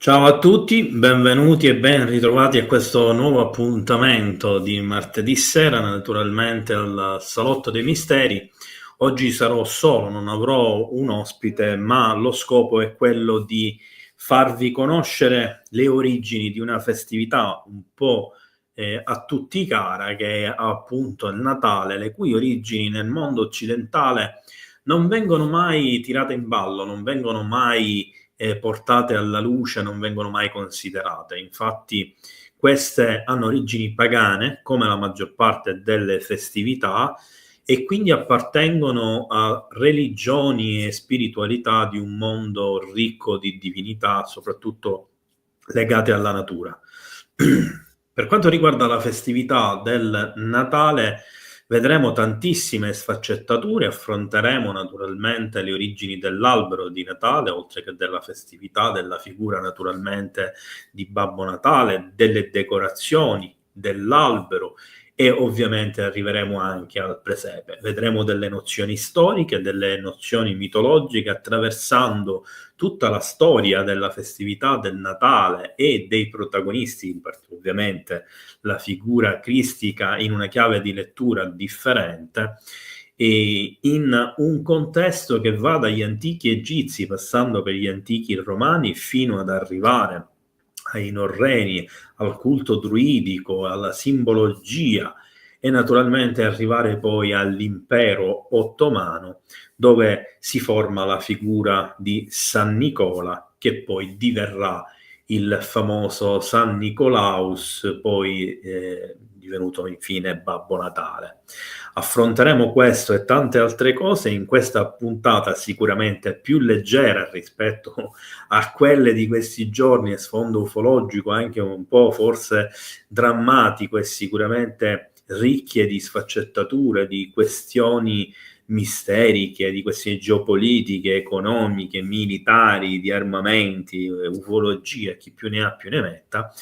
Ciao a tutti, benvenuti e ben ritrovati a questo nuovo appuntamento di martedì sera, naturalmente al Salotto dei Misteri. Oggi sarò solo, non avrò un ospite, ma lo scopo è quello di farvi conoscere le origini di una festività un po' a tutti cara, che è appunto il Natale, le cui origini nel mondo occidentale non vengono mai tirate in ballo, non vengono mai portate alla luce, non vengono mai considerate. Infatti queste hanno origini pagane, come la maggior parte delle festività, e quindi appartengono a religioni e spiritualità di un mondo ricco di divinità, soprattutto legate alla natura. Per quanto riguarda la festività del Natale, vedremo tantissime sfaccettature, affronteremo naturalmente le origini dell'albero di Natale, oltre che della festività, della figura naturalmente di Babbo Natale, delle decorazioni dell'albero e ovviamente arriveremo anche al presepe. Vedremo delle nozioni storiche, delle nozioni mitologiche, attraversando tutta la storia della festività del Natale e dei protagonisti, ovviamente la figura cristica in una chiave di lettura differente, e in un contesto che va dagli antichi egizi, passando per gli antichi romani, fino ad arrivare ai norreni, al culto druidico, alla simbologia e naturalmente arrivare poi all'impero ottomano, dove si forma la figura di San Nicola, che poi diverrà il famoso San Nicolaus, poi divenuto infine Babbo Natale. Affronteremo questo e tante altre cose in questa puntata sicuramente più leggera rispetto a quelle di questi giorni, a sfondo ufologico, anche un po' forse drammatico e sicuramente ricchie di sfaccettature, di questioni misteriche, di questioni geopolitiche, economiche, militari, di armamenti, ufologia, chi più ne ha più ne metta.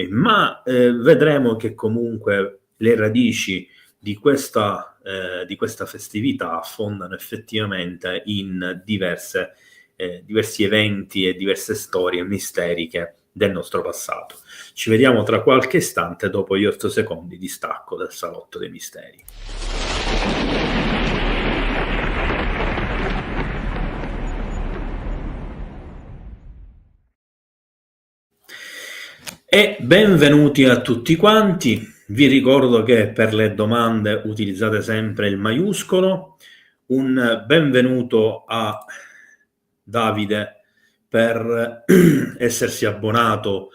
Ma vedremo che comunque le radici di questa festività affondano effettivamente in diversi eventi e diverse storie misteriche del nostro passato. Ci vediamo tra qualche istante dopo gli 8 secondi di stacco del Salotto dei Misteri. E benvenuti a tutti quanti. Vi ricordo che per le domande utilizzate sempre il maiuscolo. Un benvenuto a Davide per essersi abbonato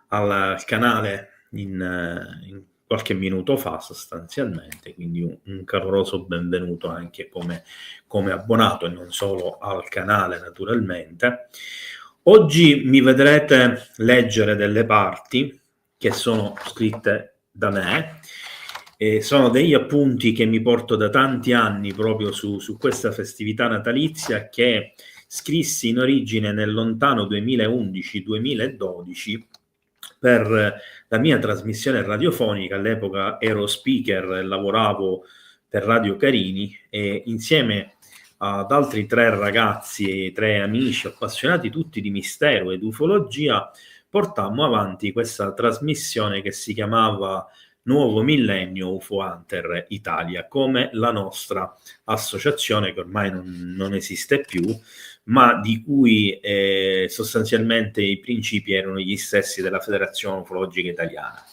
al canale in qualche minuto fa sostanzialmente, quindi un caloroso benvenuto anche come abbonato e non solo al canale naturalmente. Oggi mi vedrete leggere delle parti che sono scritte da me e sono degli appunti che mi porto da tanti anni proprio su questa festività natalizia, che scrissi in origine nel lontano 2011-2012 per la mia trasmissione radiofonica. All'epoca ero speaker e lavoravo per Radio Carini e insieme ad altri 3 ragazzi, 3 amici appassionati tutti di mistero ed ufologia, portammo avanti questa trasmissione che si chiamava Nuovo Millennio UFO Hunter Italia, come la nostra associazione, che ormai non esiste più, ma di cui sostanzialmente i principi erano gli stessi della Federazione Ufologica Italiana.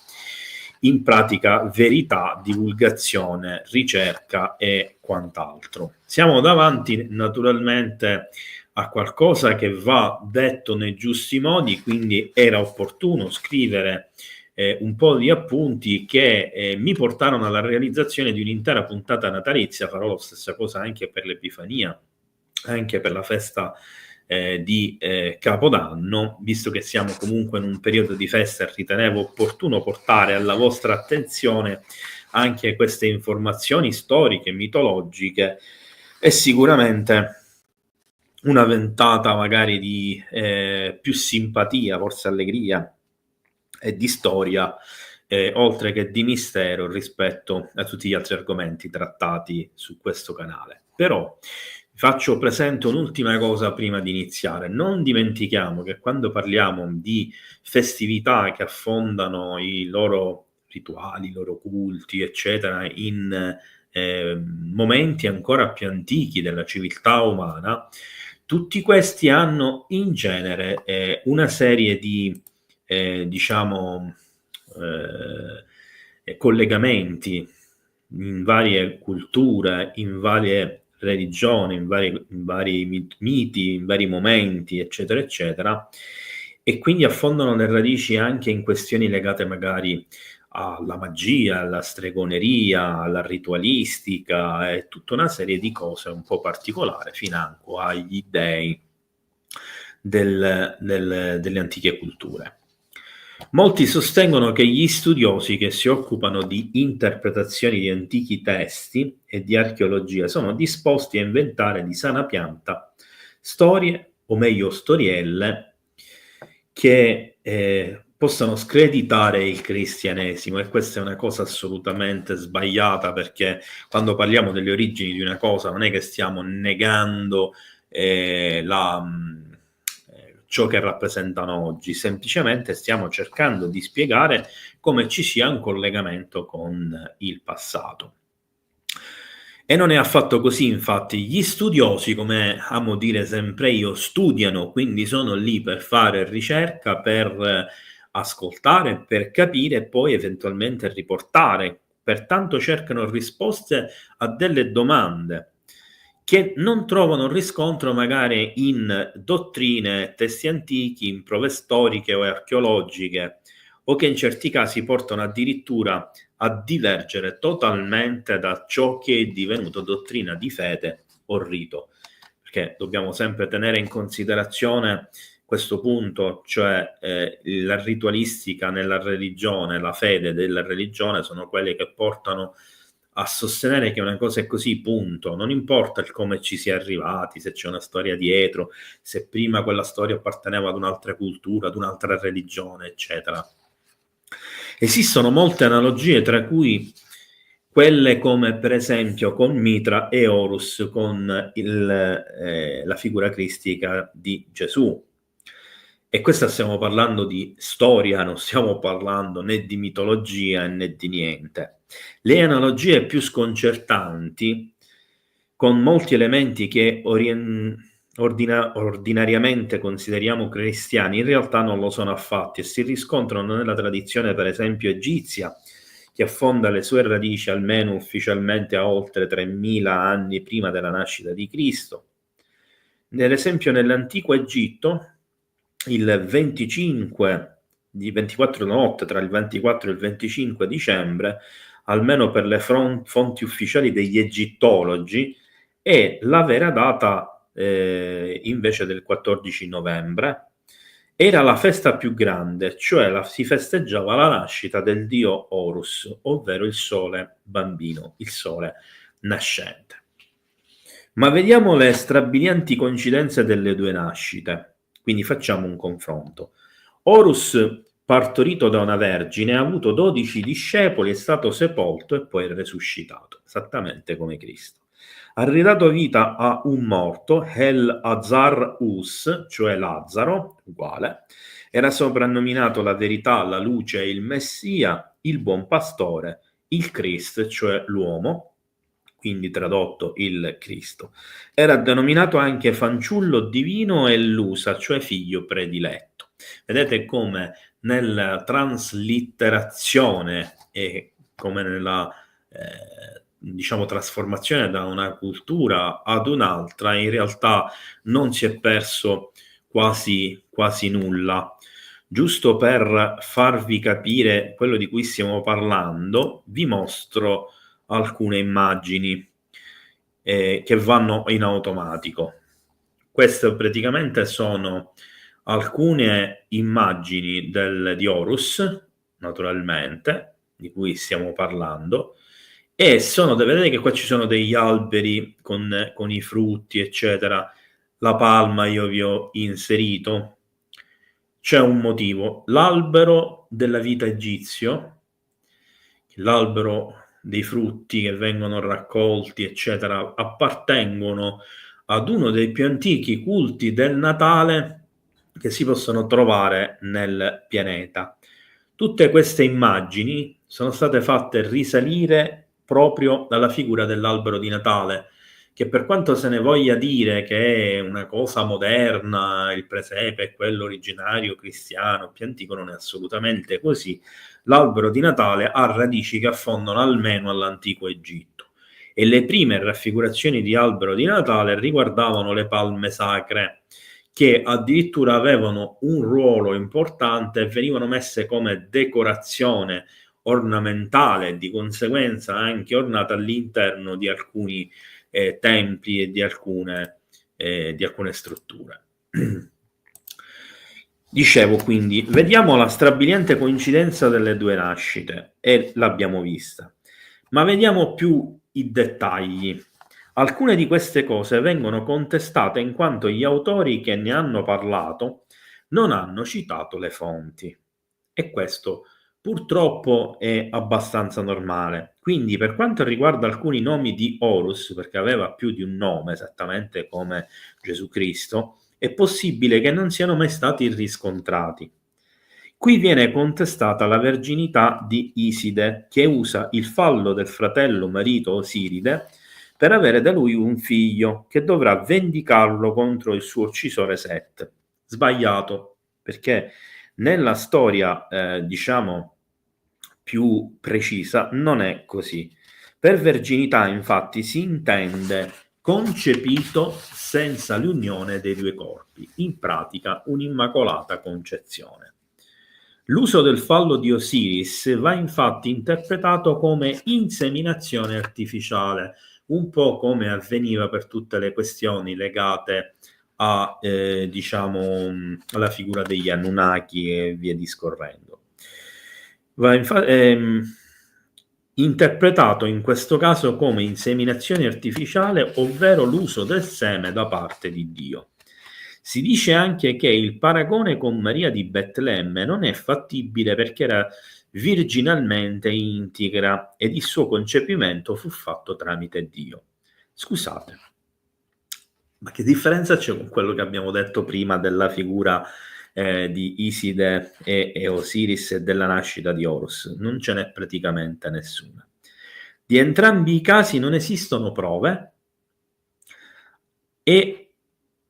In pratica verità, divulgazione, ricerca e quant'altro. Siamo davanti naturalmente a qualcosa che va detto nei giusti modi, quindi era opportuno scrivere un po' di appunti che mi portarono alla realizzazione di un'intera puntata natalizia. Farò la stessa cosa anche per l'Epifania, anche per la festa di Capodanno, visto che siamo comunque in un periodo di festa, e ritenevo opportuno portare alla vostra attenzione anche queste informazioni storiche, mitologiche e sicuramente una ventata magari di più simpatia, forse allegria e di storia, oltre che di mistero rispetto a tutti gli altri argomenti trattati su questo canale. Però faccio presente un'ultima cosa prima di iniziare. Non dimentichiamo che quando parliamo di festività che affondano i loro rituali, i loro culti, eccetera, in momenti ancora più antichi della civiltà umana, tutti questi hanno in genere una serie di, diciamo, collegamenti in varie culture, in varie religioni, in vari miti, in vari momenti, eccetera, eccetera, e quindi affondano le radici anche in questioni legate magari alla magia, alla stregoneria, alla ritualistica e tutta una serie di cose un po' particolari, financo agli dei delle antiche culture. Molti sostengono che gli studiosi che si occupano di interpretazioni di antichi testi e di archeologia sono disposti a inventare di sana pianta storie, o meglio storielle, che possano screditare il cristianesimo, e questa è una cosa assolutamente sbagliata, perché quando parliamo delle origini di una cosa non è che stiamo negando ciò che rappresentano oggi, semplicemente stiamo cercando di spiegare come ci sia un collegamento con il passato. E non è affatto così, infatti. Gli studiosi, come amo dire sempre io, studiano, quindi sono lì per fare ricerca, per ascoltare, per capire e poi eventualmente riportare. Pertanto cercano risposte a delle domande che non trovano riscontro magari in dottrine, testi antichi, in prove storiche o archeologiche, o che in certi casi portano addirittura a divergere totalmente da ciò che è divenuto dottrina di fede o rito. Perché dobbiamo sempre tenere in considerazione questo punto, cioè la ritualistica nella religione, la fede della religione sono quelle che portano a sostenere che una cosa è così, punto. Non importa il come ci si è arrivati, se c'è una storia dietro, se prima quella storia apparteneva ad un'altra cultura, ad un'altra religione, eccetera. Esistono molte analogie, tra cui quelle come per esempio con Mitra e Horus, con la figura cristica di Gesù. E questa stiamo parlando di storia, non stiamo parlando né di mitologia né di niente. Le analogie più sconcertanti, con molti elementi che ordinariamente consideriamo cristiani, in realtà non lo sono affatto e si riscontrano nella tradizione, per esempio, egizia, che affonda le sue radici almeno ufficialmente a oltre 3000 anni prima della nascita di Cristo. Nell'esempio, nell'antico Egitto, il 24 notte tra il 24 e il 25 dicembre, almeno per le fonti ufficiali degli egittologi, è la vera data invece del 14 novembre. Era la festa più grande, cioè si festeggiava la nascita del dio Horus, ovvero il sole bambino, il sole nascente. Ma vediamo le strabilianti coincidenze delle due nascite. Quindi facciamo un confronto. Horus, partorito da una vergine, ha avuto 12 discepoli, è stato sepolto e poi resuscitato, esattamente come Cristo. Ha ridato vita a un morto, El Azar Us, cioè Lazzaro, uguale. Era soprannominato la verità, la luce e il Messia, il buon pastore, il Christ, cioè l'uomo, quindi tradotto il Cristo. Era denominato anche fanciullo divino e Lusa, cioè figlio prediletto. Vedete come nella traslitterazione e come nella diciamo trasformazione da una cultura ad un'altra in realtà non si è perso quasi nulla. Giusto per farvi capire quello di cui stiamo parlando, vi mostro alcune immagini che vanno in automatico. Queste praticamente sono alcune immagini di Horus, naturalmente, di cui stiamo parlando, e vedete che qua ci sono degli alberi con i frutti, eccetera. La palma io vi ho inserito. C'è un motivo. L'albero della vita egizio, l'albero dei frutti che vengono raccolti, eccetera, appartengono ad uno dei più antichi culti del Natale che si possono trovare nel pianeta. Tutte queste immagini sono state fatte risalire proprio dalla figura dell'albero di Natale, che per quanto se ne voglia dire che è una cosa moderna, il presepe è quello originario cristiano, più antico, non è assolutamente così. L'albero di Natale ha radici che affondano almeno all'antico Egitto e le prime raffigurazioni di albero di Natale riguardavano le palme sacre, che addirittura avevano un ruolo importante e venivano messe come decorazione ornamentale, di conseguenza anche ornata all'interno di alcuni templi e di alcune strutture. Dicevo quindi, vediamo la strabiliante coincidenza delle due nascite, e l'abbiamo vista, ma vediamo più i dettagli. Alcune di queste cose vengono contestate in quanto gli autori che ne hanno parlato non hanno citato le fonti, e questo purtroppo è abbastanza normale. Quindi, per quanto riguarda alcuni nomi di Horus, perché aveva più di un nome, esattamente come Gesù Cristo, è possibile che non siano mai stati riscontrati. Qui viene contestata la verginità di Iside, che usa il fallo del fratello marito Osiride per avere da lui un figlio, che dovrà vendicarlo contro il suo uccisore Set. Sbagliato, perché nella storia, diciamo, più precisa, non è così. Per verginità, infatti, si intende concepito senza l'unione dei due corpi, in pratica un'immacolata concezione. L'uso del fallo di Osiris va infatti interpretato come inseminazione artificiale, un po' come avveniva per tutte le questioni legate a, alla figura degli Anunnaki e via discorrendo. Va interpretato in questo caso come inseminazione artificiale, ovvero l'uso del seme da parte di Dio. Si dice anche che il paragone con Maria di Betlemme non è fattibile perché era virginalmente integra ed il suo concepimento fu fatto tramite Dio. Scusate, ma che differenza c'è con quello che abbiamo detto prima della figura di Iside e Osiris e della nascita di Horus? Non ce n'è praticamente nessuna. Di entrambi i casi non esistono prove e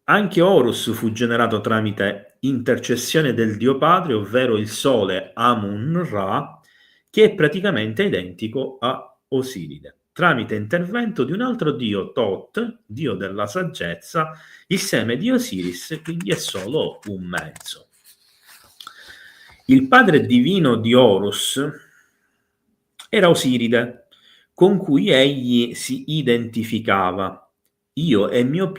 anche Horus fu generato tramite intercessione del Dio Padre, ovvero il sole Amun-Ra, che è praticamente identico a Osiride. Tramite intervento di un altro dio, Thoth, dio della saggezza, il seme di Osiris quindi è solo un mezzo. Il padre divino di Horus era Osiride, con cui egli si identificava. Io e mio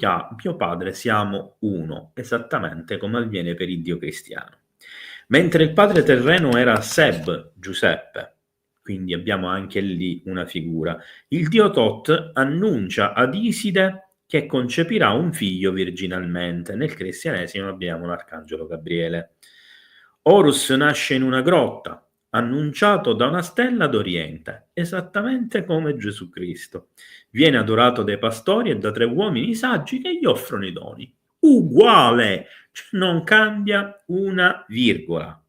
padre siamo uno, esattamente come avviene per il Dio cristiano. Mentre il padre terreno era Seb, Giuseppe, quindi abbiamo anche lì una figura. Il dio Thoth annuncia ad Iside che concepirà un figlio virginalmente. Nel cristianesimo abbiamo l'arcangelo Gabriele. Horus nasce in una grotta, annunciato da una stella d'Oriente, esattamente come Gesù Cristo. Viene adorato dai pastori e da 3 uomini saggi che gli offrono i doni. Uguale, non cambia una virgola.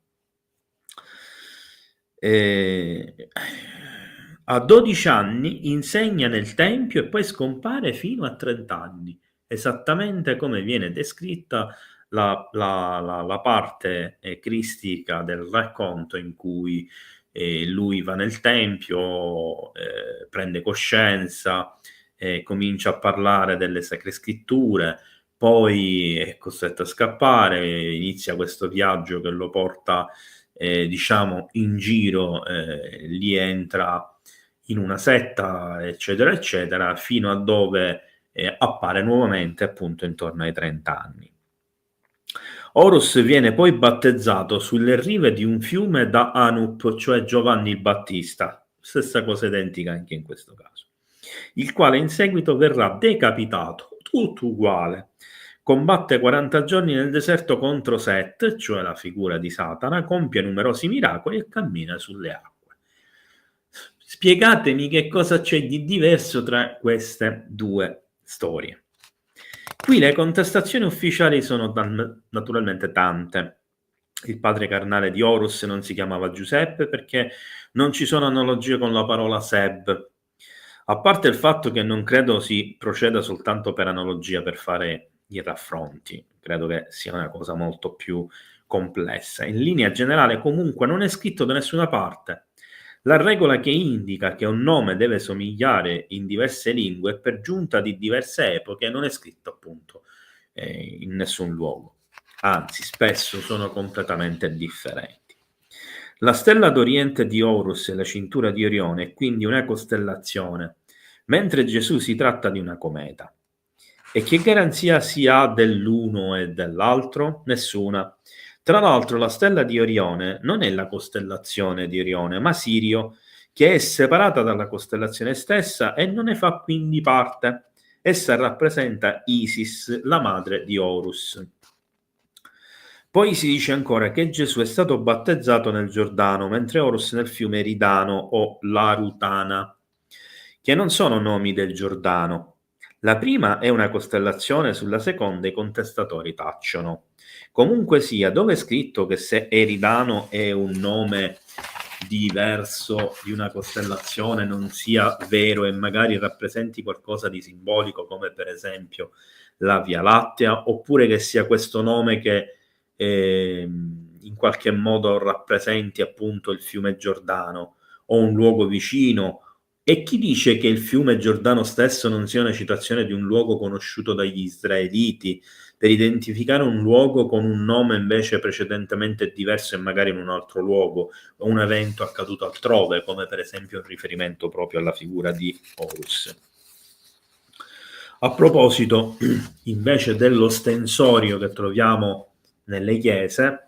A 12 anni insegna nel Tempio e poi scompare fino a 30 anni, esattamente come viene descritta la parte cristica del racconto, in cui lui va nel Tempio, prende coscienza, comincia a parlare delle Sacre Scritture, poi è costretto a scappare, inizia questo viaggio che lo porta diciamo in giro, lì entra in una setta, eccetera, eccetera, fino a dove appare nuovamente appunto intorno ai 30 anni. Horus viene poi battezzato sulle rive di un fiume da Anup, cioè Giovanni il Battista, stessa cosa identica anche in questo caso, il quale in seguito verrà decapitato, tutto uguale. Combatte 40 giorni nel deserto contro Set, cioè la figura di Satana, compie numerosi miracoli e cammina sulle acque. Spiegatemi che cosa c'è di diverso tra queste due storie. Qui le contestazioni ufficiali sono naturalmente tante. Il padre carnale di Horus non si chiamava Giuseppe perché non ci sono analogie con la parola Seb. A parte il fatto che non credo si proceda soltanto per analogia per fare i raffronti, credo che sia una cosa molto più complessa. In linea generale comunque non è scritto da nessuna parte. La regola che indica che un nome deve somigliare in diverse lingue, per giunta di diverse epoche, non è scritto appunto in nessun luogo. Anzi, spesso sono completamente differenti. La stella d'Oriente di Horus e la cintura di Orione è quindi una costellazione, mentre Gesù si tratta di una cometa. E che garanzia si ha dell'uno e dell'altro? Nessuna. Tra l'altro la stella di Orione non è la costellazione di Orione, ma Sirio, che è separata dalla costellazione stessa e non ne fa quindi parte. Essa rappresenta Isis, la madre di Horus. Poi si dice ancora che Gesù è stato battezzato nel Giordano, mentre Horus nel fiume Eridano o Larutana, che non sono nomi del Giordano. La prima è una costellazione, sulla seconda i contestatori tacciono. Comunque sia, dove è scritto che se Eridano è un nome diverso di una costellazione non sia vero e magari rappresenti qualcosa di simbolico, come per esempio la Via Lattea, oppure che sia questo nome che in qualche modo rappresenti appunto il fiume Giordano o un luogo vicino. E chi dice che il fiume Giordano stesso non sia una citazione di un luogo conosciuto dagli israeliti per identificare un luogo con un nome invece precedentemente diverso e magari in un altro luogo o un evento accaduto altrove, come per esempio il riferimento proprio alla figura di Horus. A proposito invece dell'ostensorio che troviamo nelle chiese,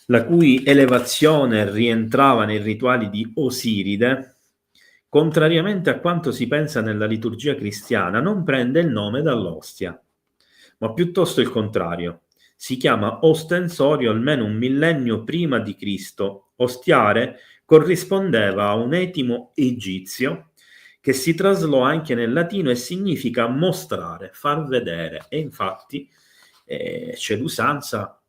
la cui elevazione rientrava nei rituali di Osiride, contrariamente a quanto si pensa nella liturgia cristiana, non prende il nome dall'ostia, ma piuttosto il contrario. Si chiama ostensorio almeno un millennio prima di Cristo. Ostiare corrispondeva a un etimo egizio che si traslò anche nel latino e significa mostrare, far vedere. E infatti c'è l'usanza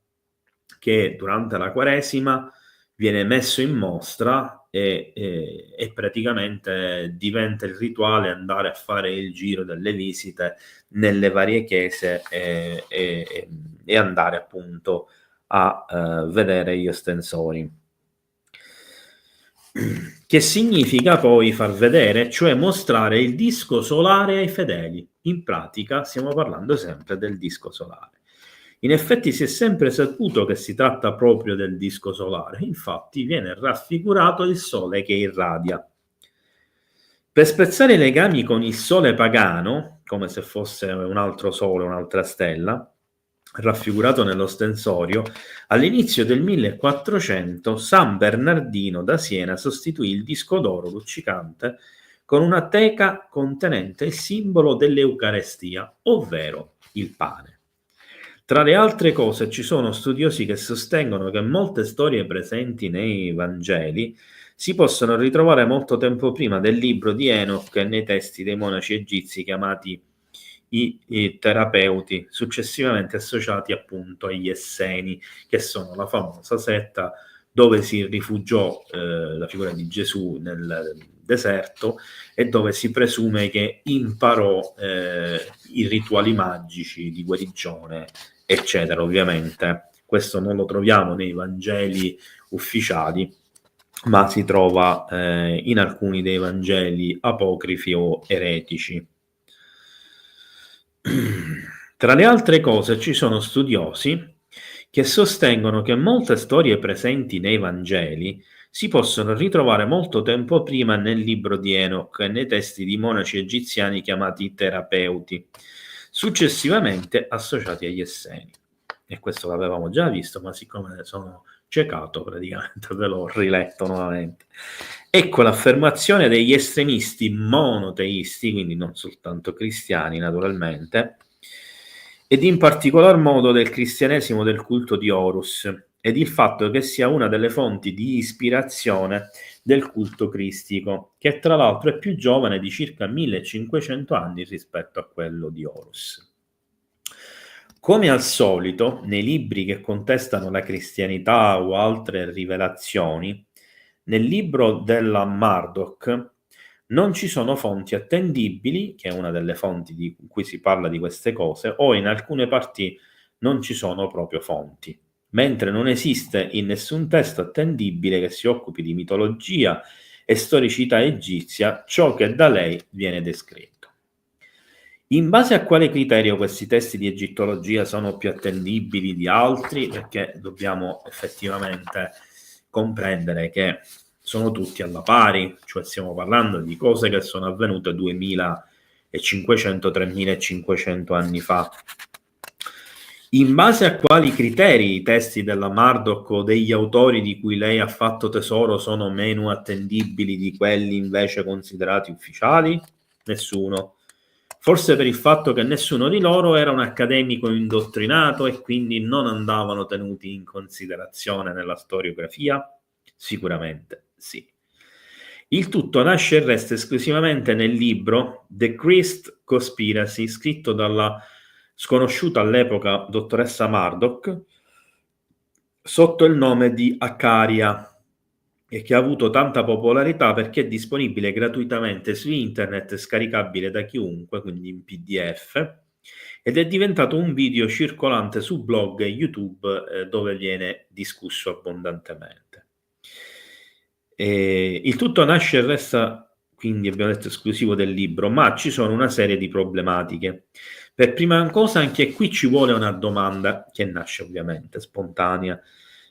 che durante la Quaresima viene messo in mostra e praticamente diventa il rituale andare a fare il giro delle visite nelle varie chiese e andare appunto a vedere gli ostensori. Che significa poi far vedere, cioè mostrare il disco solare ai fedeli. In pratica stiamo parlando sempre del disco solare. In effetti si è sempre saputo che si tratta proprio del disco solare, infatti viene raffigurato il sole che irradia. Per spezzare i legami con il sole pagano, come se fosse un altro sole, un'altra stella, raffigurato nell'ostensorio, all'inizio del 1400 San Bernardino da Siena sostituì il disco d'oro luccicante con una teca contenente il simbolo dell'Eucarestia, ovvero il pane. Tra le altre cose ci sono studiosi che sostengono che molte storie presenti nei Vangeli si possono ritrovare molto tempo prima del libro di Enoch e nei testi dei monaci egizi chiamati i terapeuti, successivamente associati appunto agli Esseni, che sono la famosa setta dove si rifugiò la figura di Gesù nel deserto e dove si presume che imparò i rituali magici di guarigione, eccetera. Ovviamente questo non lo troviamo nei Vangeli ufficiali, ma si trova in alcuni dei Vangeli apocrifi o eretici. Tra le altre cose ci sono studiosi che sostengono che molte storie presenti nei Vangeli si possono ritrovare molto tempo prima nel libro di Enoch e nei testi di monaci egiziani chiamati terapeuti, successivamente associati agli Esseni. E questo l'avevamo già visto, ma siccome sono ciecato praticamente ve l'ho riletto nuovamente. Ecco l'affermazione degli estremisti monoteisti, quindi non soltanto cristiani naturalmente, ed in particolar modo del cristianesimo del culto di Horus, ed il fatto che sia una delle fonti di ispirazione del culto cristico, che tra l'altro è più giovane di circa 1500 anni rispetto a quello di Horus. Come al solito, nei libri che contestano la cristianità o altre rivelazioni, nel libro della Murdoch non ci sono fonti attendibili, che è una delle fonti di cui si parla di queste cose, o in alcune parti non ci sono proprio fonti, mentre non esiste in nessun testo attendibile che si occupi di mitologia e storicità egizia ciò che da lei viene descritto. In base a quale criterio questi testi di egittologia sono più attendibili di altri? Perché dobbiamo effettivamente comprendere che sono tutti alla pari, cioè stiamo parlando di cose che sono avvenute 2500-3500 anni fa. In base a quali criteri i testi della Murdoch o degli autori di cui lei ha fatto tesoro sono meno attendibili di quelli invece considerati ufficiali? Nessuno. Forse per il fatto che nessuno di loro era un accademico indottrinato e quindi non andavano tenuti in considerazione nella storiografia? Sicuramente sì. Il tutto nasce e resta esclusivamente nel libro The Christ Conspiracy, scritto dalla sconosciuta all'epoca dottoressa Murdoch, sotto il nome di Acaria, e che ha avuto tanta popolarità perché è disponibile gratuitamente su internet, scaricabile da chiunque, quindi in PDF, ed è diventato un video circolante su blog e YouTube dove viene discusso abbondantemente. Il tutto nasce e resta, quindi abbiamo detto, esclusivo del libro, ma ci sono una serie di problematiche. Per prima cosa, anche qui ci vuole una domanda che nasce ovviamente spontanea.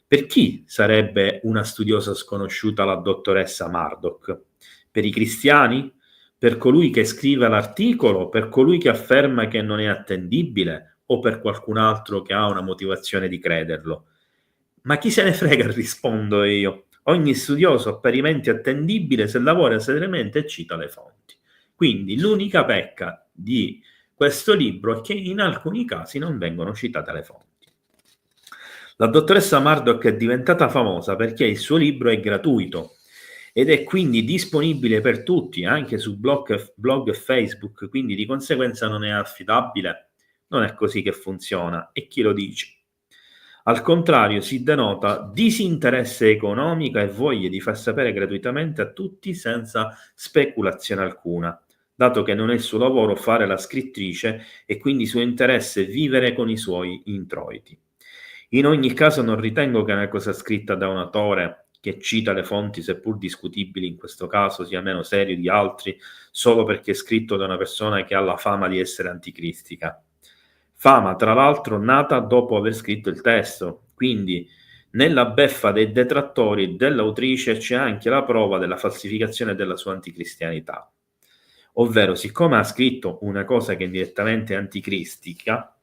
Per chi sarebbe una studiosa sconosciuta la dottoressa Murdoch? Per i cristiani? Per colui che scrive l'articolo? Per colui che afferma che non è attendibile? O per qualcun altro che ha una motivazione di crederlo? Ma chi se ne frega, rispondo io. Ogni studioso ha parimenti attendibile se lavora seriamente e cita le fonti. Quindi l'unica pecca di questo libro è che in alcuni casi non vengono citate le fonti. La dottoressa Murdoch è diventata famosa perché il suo libro è gratuito ed è quindi disponibile per tutti, anche su blog e Facebook, quindi di conseguenza non è affidabile. Non è così che funziona. E chi lo dice? Al contrario, si denota disinteresse economico e voglia di far sapere gratuitamente a tutti senza speculazione alcuna, dato che non è il suo lavoro fare la scrittrice e quindi suo interesse vivere con i suoi introiti. In ogni caso non ritengo che una cosa scritta da un autore che cita le fonti, seppur discutibili in questo caso, sia meno serio di altri solo perché è scritto da una persona che ha la fama di essere anticristica. Fama, tra l'altro, nata dopo aver scritto il testo, quindi nella beffa dei detrattori dell'autrice c'è anche la prova della falsificazione della sua anticristianità. Ovvero, siccome ha scritto una cosa che è direttamente anticristiana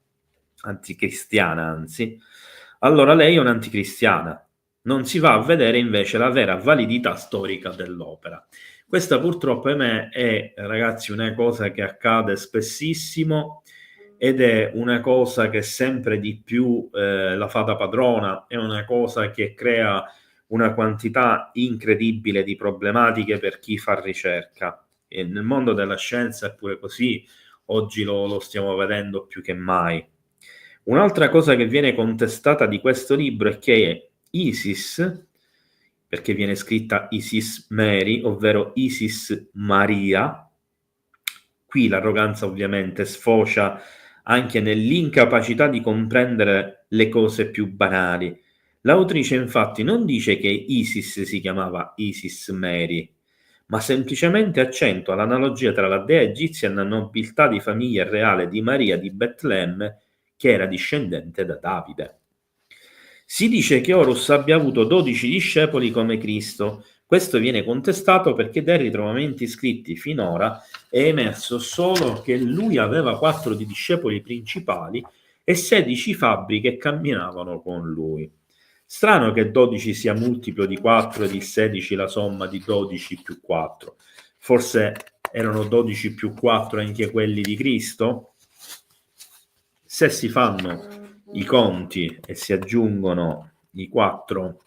anzi, allora lei è un'anticristiana. Non si va a vedere invece la vera validità storica dell'opera. Questa purtroppo, ahimè, è, ragazzi, una cosa che accade spessissimo ed è una cosa che sempre di più la fa da padrona, è una cosa che crea una quantità incredibile di problematiche per chi fa ricerca. E nel mondo della scienza è pure così, oggi lo stiamo vedendo più che mai. Un'altra cosa che viene contestata di questo libro è che Isis, perché viene scritta Isis Mary, ovvero Isis Maria, qui l'arroganza ovviamente sfocia anche nell'incapacità di comprendere le cose più banali. L'autrice infatti non dice che Isis si chiamava Isis Mary, ma semplicemente accentua l'analogia tra la dea egizia e la nobiltà di famiglia reale di Maria di Betlemme, che era discendente da Davide. Si dice che Horus abbia avuto 12 discepoli come Cristo. Questo viene contestato perché dai ritrovamenti scritti finora è emerso solo che lui aveva 4 di discepoli principali e 16 fabbri che camminavano con lui. Strano che 12 sia multiplo di 4 ed il 16 la somma di 12 più 4. Forse erano 12 più 4 anche quelli di Cristo? Se si fanno i conti e si aggiungono i 4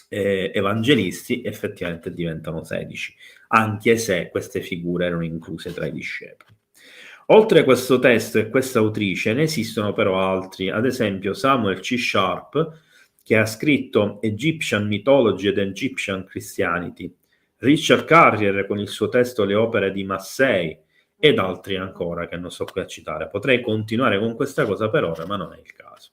evangelisti, effettivamente diventano 16, anche se queste figure erano incluse tra i discepoli. Oltre a questo testo e questa autrice, ne esistono però altri, ad esempio Samuel C. Sharp, che ha scritto Egyptian Mythology and Egyptian Christianity, Richard Carrier con il suo testo Le opere di Massey ed altri ancora che non sto qui a citare. Potrei continuare con questa cosa per ora, ma non è il caso.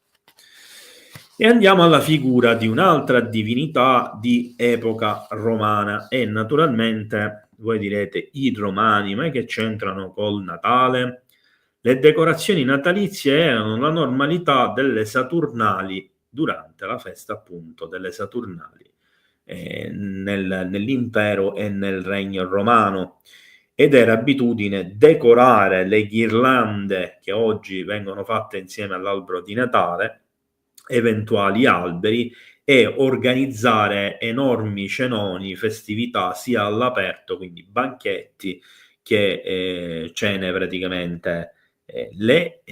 E andiamo alla figura di un'altra divinità di epoca romana e naturalmente voi direte i romani, ma che c'entrano col Natale? Le decorazioni natalizie erano la normalità delle Saturnali durante la festa appunto delle Saturnali nell'impero e nel regno romano ed era abitudine decorare le ghirlande che oggi vengono fatte insieme all'albero di Natale, eventuali alberi e organizzare enormi cenoni, festività sia all'aperto, quindi banchetti, che cene praticamente. Le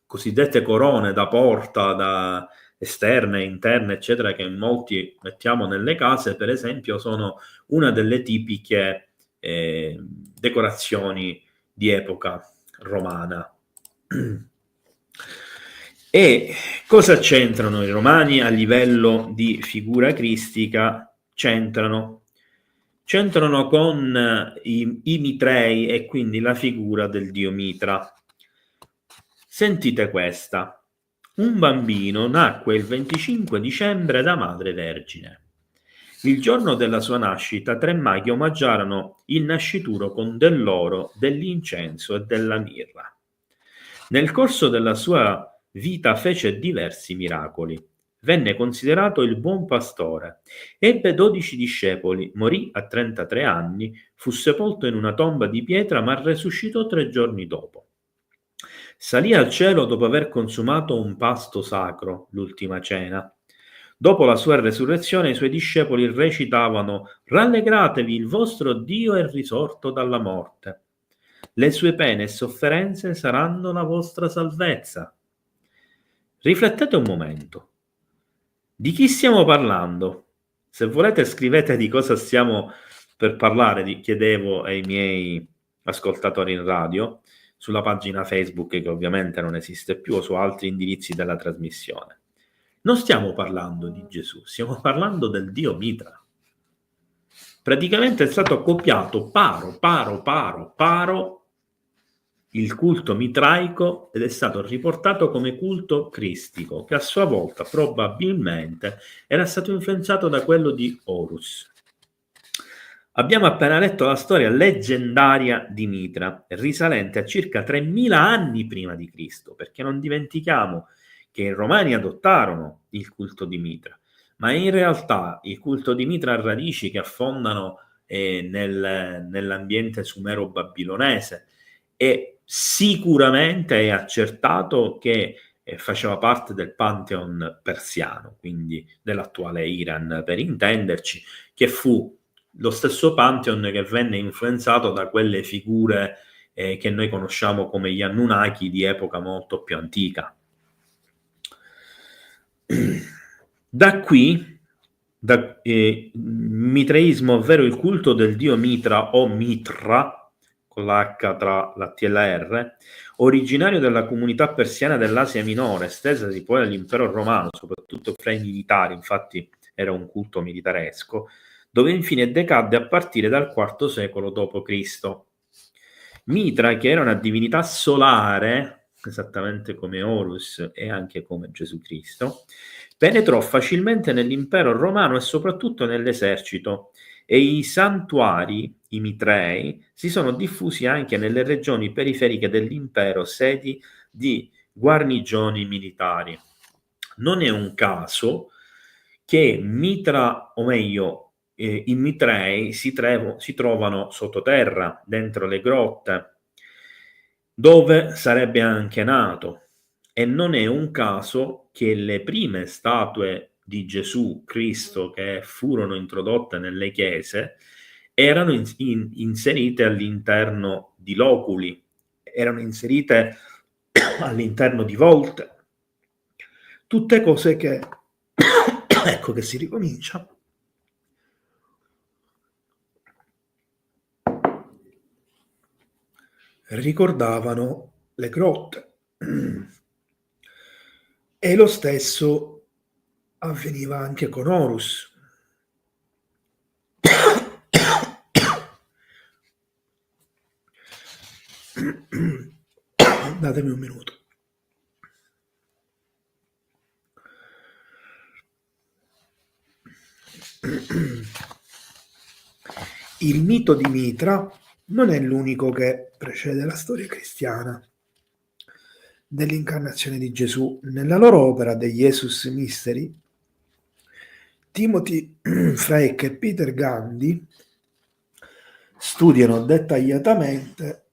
cosiddette corone da porta, da esterne, interne, eccetera, che molti mettiamo nelle case, per esempio, sono una delle tipiche decorazioni di epoca romana. E cosa c'entrano i romani a livello di figura cristica? C'entrano con i Mitrei e quindi la figura del dio Mitra. Sentite questa. Un bambino nacque il 25 dicembre da madre vergine. Il giorno della sua nascita 3 maghi omaggiarono il nascituro con dell'oro, dell'incenso e della mirra. Nel corso della sua vita fece diversi miracoli. Venne considerato il buon pastore. Ebbe 12 discepoli, morì a 33 anni, fu sepolto in una tomba di pietra ma resuscitò 3 giorni dopo. Salì al cielo dopo aver consumato un pasto sacro, l'ultima cena. Dopo la sua resurrezione i suoi discepoli recitavano «Rallegratevi, il vostro Dio è risorto dalla morte. Le sue pene e sofferenze saranno la vostra salvezza». Riflettete un momento. Di chi stiamo parlando? Se volete scrivete di cosa stiamo per parlare, chiedevo ai miei ascoltatori in radio, sulla pagina Facebook che ovviamente non esiste più o su altri indirizzi della trasmissione. Non stiamo parlando di Gesù, stiamo parlando del dio Mitra. Praticamente è stato copiato paro il culto mitraico ed è stato riportato come culto cristico, che a sua volta probabilmente era stato influenzato da quello di Horus. Abbiamo appena letto la storia leggendaria di Mitra, risalente a circa 3000 anni prima di Cristo, perché non dimentichiamo che i romani adottarono il culto di Mitra, ma in realtà il culto di Mitra ha radici che affondano nell'ambiente sumero-babilonese e sicuramente è accertato che faceva parte del Pantheon persiano, quindi dell'attuale Iran per intenderci, che fu lo stesso Pantheon che venne influenzato da quelle figure che noi conosciamo come gli Anunnaki di epoca molto più antica. Da qui, mitreismo, ovvero il culto del dio Mitra o Mitra, con la H tra la T e la R, originario della comunità persiana dell'Asia Minore, estesasi poi all'impero romano, soprattutto fra i militari, infatti era un culto militaresco, dove infine decadde a partire dal IV secolo d.C. Mitra, che era una divinità solare, esattamente come Horus e anche come Gesù Cristo, penetrò facilmente nell'impero romano e soprattutto nell'esercito, e i santuari, i Mitrei, si sono diffusi anche nelle regioni periferiche dell'impero, sedi di guarnigioni militari. Non è un caso che Mitra, o meglio, i Mitrei si trovano sottoterra, dentro le grotte, dove sarebbe anche nato. E non è un caso che le prime statue di Gesù Cristo che furono introdotte nelle chiese erano inserite all'interno di loculi, erano inserite all'interno di volte, tutte cose che ecco che si ricomincia. ricordavano le grotte. E lo stesso avveniva anche con Horus. Datemi un minuto. Il mito di Mitra non è l'unico che precede la storia cristiana dell'incarnazione di Gesù. Nella loro opera The Jesus Mystery, Timothy Freke e Peter Gandhi studiano dettagliatamente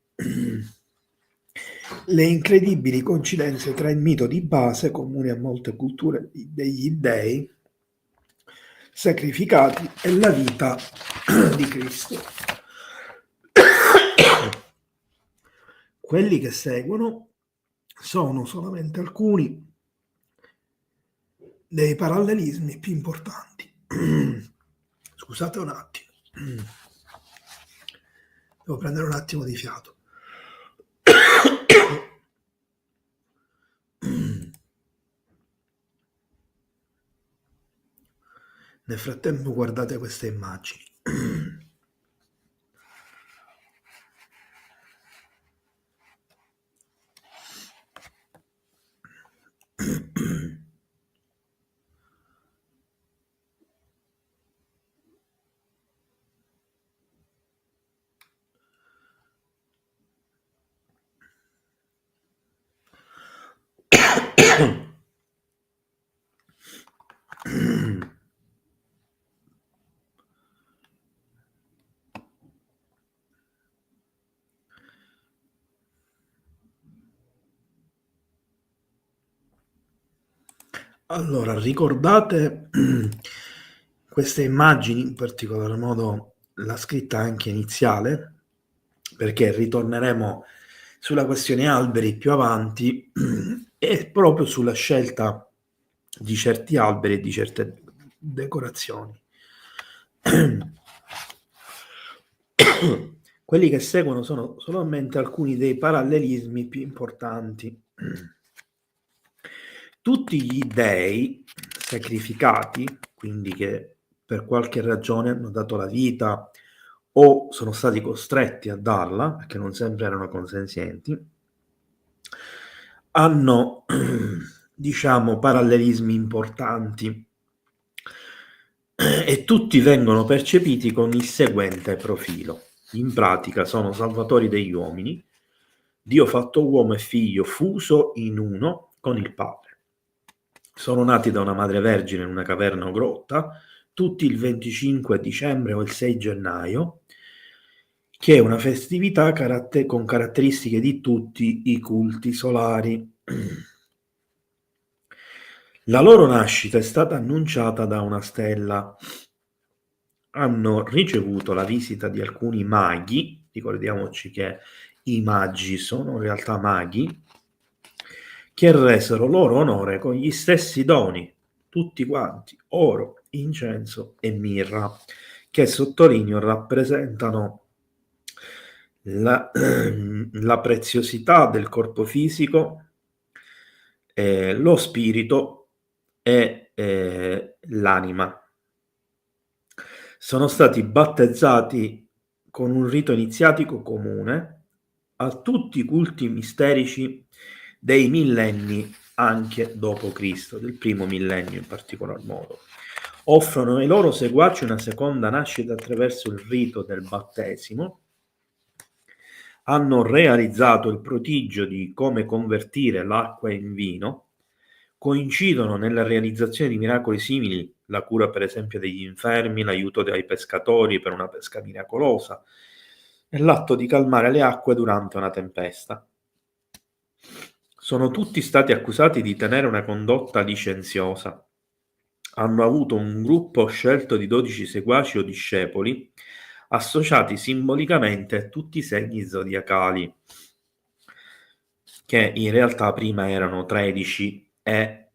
le incredibili coincidenze tra il mito di base, comune a molte culture degli dei sacrificati, e la vita di Cristo. Quelli che seguono sono solamente alcuni dei parallelismi più importanti. Scusate un attimo. Devo prendere un attimo di fiato. Nel frattempo guardate queste immagini. Allora, ricordate queste immagini, in particolar modo la scritta anche iniziale, perché ritorneremo sulla questione alberi più avanti e proprio sulla scelta di certi alberi e di certe decorazioni. Quelli che seguono sono solamente alcuni dei parallelismi più importanti. Tutti gli dei sacrificati, quindi che per qualche ragione hanno dato la vita o sono stati costretti a darla, perché non sempre erano consenzienti, hanno, diciamo, parallelismi importanti e tutti vengono percepiti con il seguente profilo. In pratica sono salvatori degli uomini, Dio fatto uomo e figlio fuso in uno con il Padre. Sono nati da una madre vergine in una caverna o grotta, tutti il 25 dicembre o il 6 gennaio, che è una festività con caratteristiche di tutti i culti solari. La loro nascita è stata annunciata da una stella. Hanno ricevuto la visita di alcuni maghi, ricordiamoci che i magi sono in realtà maghi, che resero loro onore con gli stessi doni, tutti quanti, oro, incenso e mirra, che sottolineo rappresentano la preziosità del corpo fisico, lo spirito e l'anima. Sono stati battezzati con un rito iniziatico comune a tutti i culti misterici dei millenni anche dopo Cristo, del primo millennio in particolar modo. Offrono ai loro seguaci una seconda nascita attraverso il rito del battesimo. Hanno realizzato il prodigio di come convertire l'acqua in vino. Coincidono nella realizzazione di miracoli simili, la cura per esempio degli infermi, l'aiuto ai pescatori per una pesca miracolosa e l'atto di calmare le acque durante una tempesta. Sono tutti stati accusati di tenere una condotta licenziosa. Hanno avuto un gruppo scelto di 12 seguaci o discepoli, associati simbolicamente a tutti i segni zodiacali, che in realtà prima erano 13 e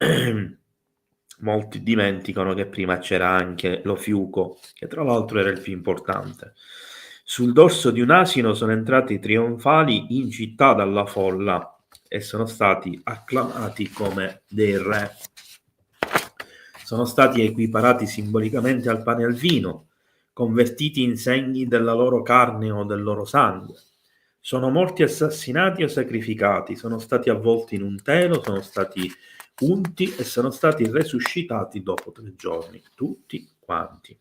molti dimenticano che prima c'era anche lo Fiuco, che tra l'altro era il più importante. Sul dorso di un asino sono entrati trionfali in città dalla folla e sono stati acclamati come dei re. Sono stati equiparati simbolicamente al pane e al vino, convertiti in segni della loro carne o del loro sangue. Sono morti assassinati o sacrificati, sono stati avvolti in un telo, sono stati unti e sono stati resuscitati dopo 3 giorni, tutti quanti.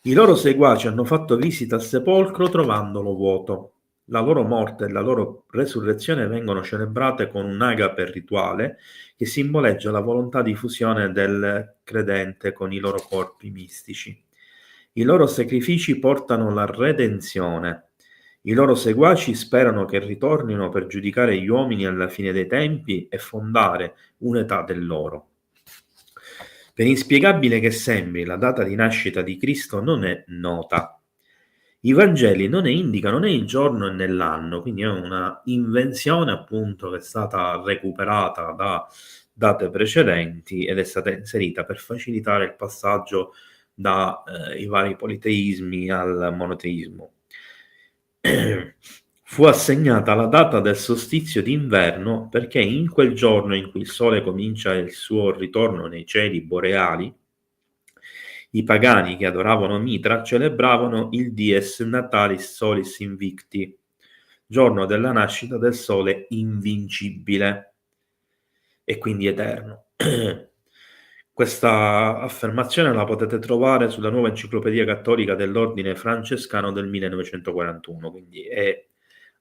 I loro seguaci hanno fatto visita al sepolcro trovandolo vuoto. La loro morte e la loro resurrezione vengono celebrate con un agape rituale che simboleggia la volontà di fusione del credente con i loro corpi mistici. I loro sacrifici portano la redenzione. I loro seguaci sperano che ritornino per giudicare gli uomini alla fine dei tempi e fondare un'età dell'oro. Per inspiegabile che sembri, la data di nascita di Cristo non è nota. I Vangeli non ne indicano né il giorno né l'anno, quindi è una invenzione appunto che è stata recuperata da date precedenti ed è stata inserita per facilitare il passaggio dai vari politeismi al monoteismo. Fu assegnata la data del solstizio d'inverno perché in quel giorno in cui il sole comincia il suo ritorno nei cieli boreali, i pagani che adoravano Mitra celebravano il Dies Natalis Solis Invicti, giorno della nascita del sole invincibile e quindi eterno. Questa affermazione la potete trovare sulla Nuova Enciclopedia Cattolica dell'Ordine Francescano del 1941, quindi è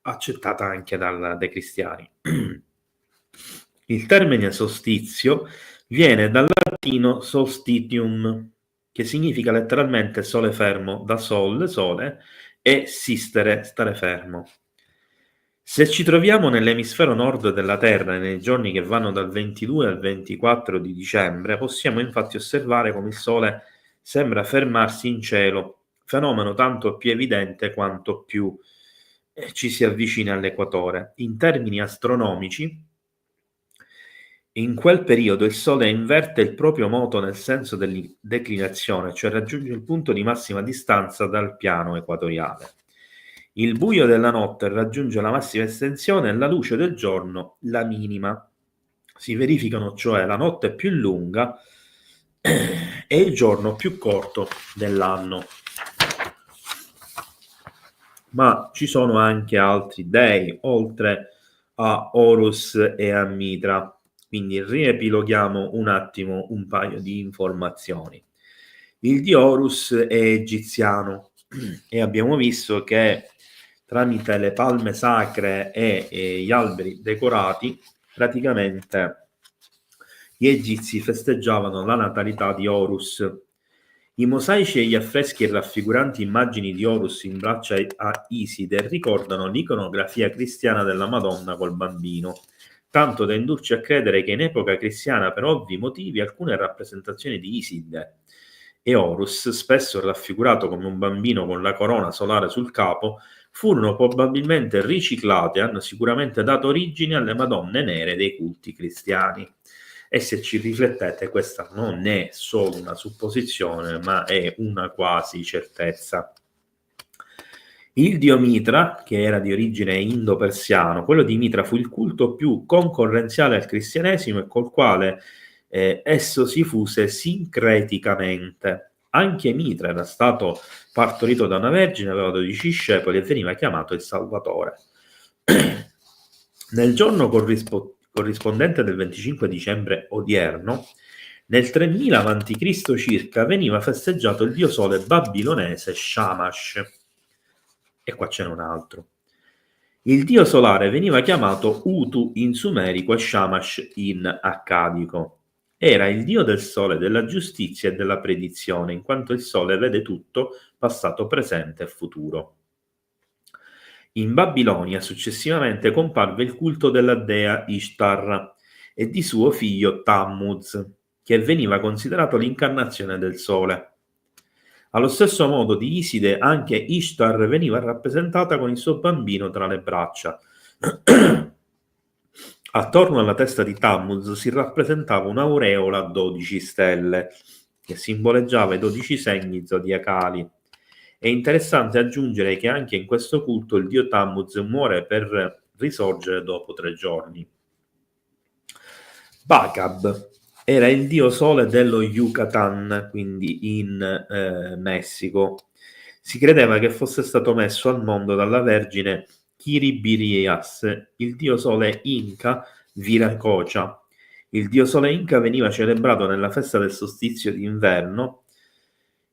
accettata anche dai cristiani. Il termine solstizio viene dal latino solstitium, che significa letteralmente sole fermo, da sol, sole, e sistere, stare fermo. Se ci troviamo nell'emisfero nord della Terra nei giorni che vanno dal 22 al 24 di dicembre, possiamo infatti osservare come il Sole sembra fermarsi in cielo, fenomeno tanto più evidente quanto più ci si avvicina all'equatore. In termini astronomici, in quel periodo il Sole inverte il proprio moto nel senso della declinazione, cioè raggiunge il punto di massima distanza dal piano equatoriale. Il buio della notte raggiunge la massima estensione e la luce del giorno la minima. Si verificano cioè la notte più lunga e il giorno più corto dell'anno. Ma ci sono anche altri dei, oltre a Horus e a Mitra. Quindi riepiloghiamo un attimo un paio di informazioni. Il dio Horus è egiziano e abbiamo visto che tramite le palme sacre e gli alberi decorati, praticamente gli egizi festeggiavano la natalità di Horus. I mosaici e gli affreschi raffiguranti immagini di Horus in braccio a Iside ricordano l'iconografia cristiana della Madonna col bambino, tanto da indurci a credere che in epoca cristiana, per ovvi motivi, alcune rappresentazioni di Iside e Horus, spesso raffigurato come un bambino con la corona solare sul capo, furono probabilmente riciclate e hanno sicuramente dato origine alle Madonne nere dei culti cristiani. E se ci riflettete, questa non è solo una supposizione, ma è una quasi certezza. Il dio Mitra, che era di origine indo-persiano, quello di Mitra fu il culto più concorrenziale al cristianesimo e col quale esso si fuse sincreticamente. Anche Mitra era stato partorito da una vergine, aveva 12 discepoli e veniva chiamato il Salvatore. Nel giorno corrispondente del 25 dicembre odierno, nel 3000 a.C. circa, veniva festeggiato il dio sole babilonese Shamash. E qua c'è un altro. Il dio solare veniva chiamato Utu in sumerico e Shamash in accadico. Era il dio del sole, della giustizia e della predizione, in quanto il sole vede tutto, passato, presente e futuro. In Babilonia successivamente comparve il culto della dea Ishtar e di suo figlio Tammuz, che veniva considerato l'incarnazione del sole. Allo stesso modo di Iside, anche Ishtar veniva rappresentata con il suo bambino tra le braccia. Attorno alla testa di Tammuz si rappresentava un'aureola a 12 stelle, che simboleggiava i 12 segni zodiacali, È interessante aggiungere che anche in questo culto il dio Tammuz muore per risorgere dopo 3 giorni. Bakab era il dio sole dello Yucatan, quindi in Messico. Si credeva che fosse stato messo al mondo dalla vergine Quiribirias, il dio sole Inca Viracocha. Il dio sole Inca veniva celebrato nella festa del solstizio d'inverno,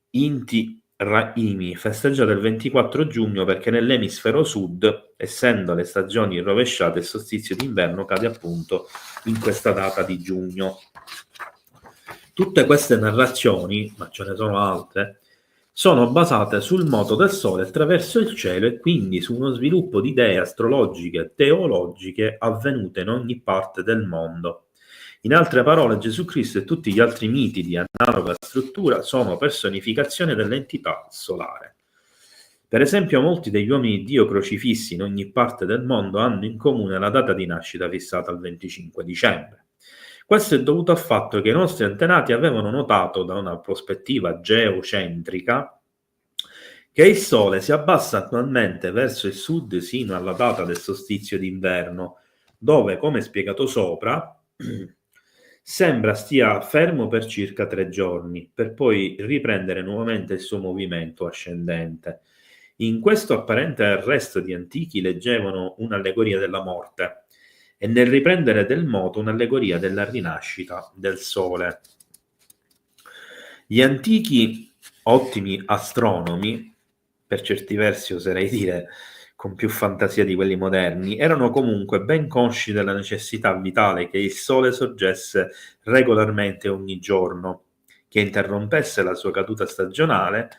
Inti Raimi, festeggiata il 24 giugno perché nell'emisfero sud, essendo le stagioni rovesciate, il solstizio d'inverno cade appunto in questa data di giugno. Tutte queste narrazioni, ma ce ne sono altre, sono basate sul moto del Sole attraverso il cielo e quindi su uno sviluppo di idee astrologiche e teologiche avvenute in ogni parte del mondo. In altre parole, Gesù Cristo e tutti gli altri miti di analoga struttura sono personificazione dell'entità solare. Per esempio, molti degli uomini di Dio crocifissi in ogni parte del mondo hanno in comune la data di nascita fissata al 25 dicembre. Questo è dovuto al fatto che i nostri antenati avevano notato da una prospettiva geocentrica che il Sole si abbassa annualmente verso il sud sino alla data del solstizio d'inverno, dove, come spiegato sopra, sembra stia fermo per circa 3 giorni, per poi riprendere nuovamente il suo movimento ascendente. In questo apparente arresto di antichi leggevano un'allegoria della morte e nel riprendere del moto un'allegoria della rinascita del Sole. Gli antichi, ottimi astronomi, per certi versi oserei dire con più fantasia di quelli moderni, erano comunque ben consci della necessità vitale che il Sole sorgesse regolarmente ogni giorno, che interrompesse la sua caduta stagionale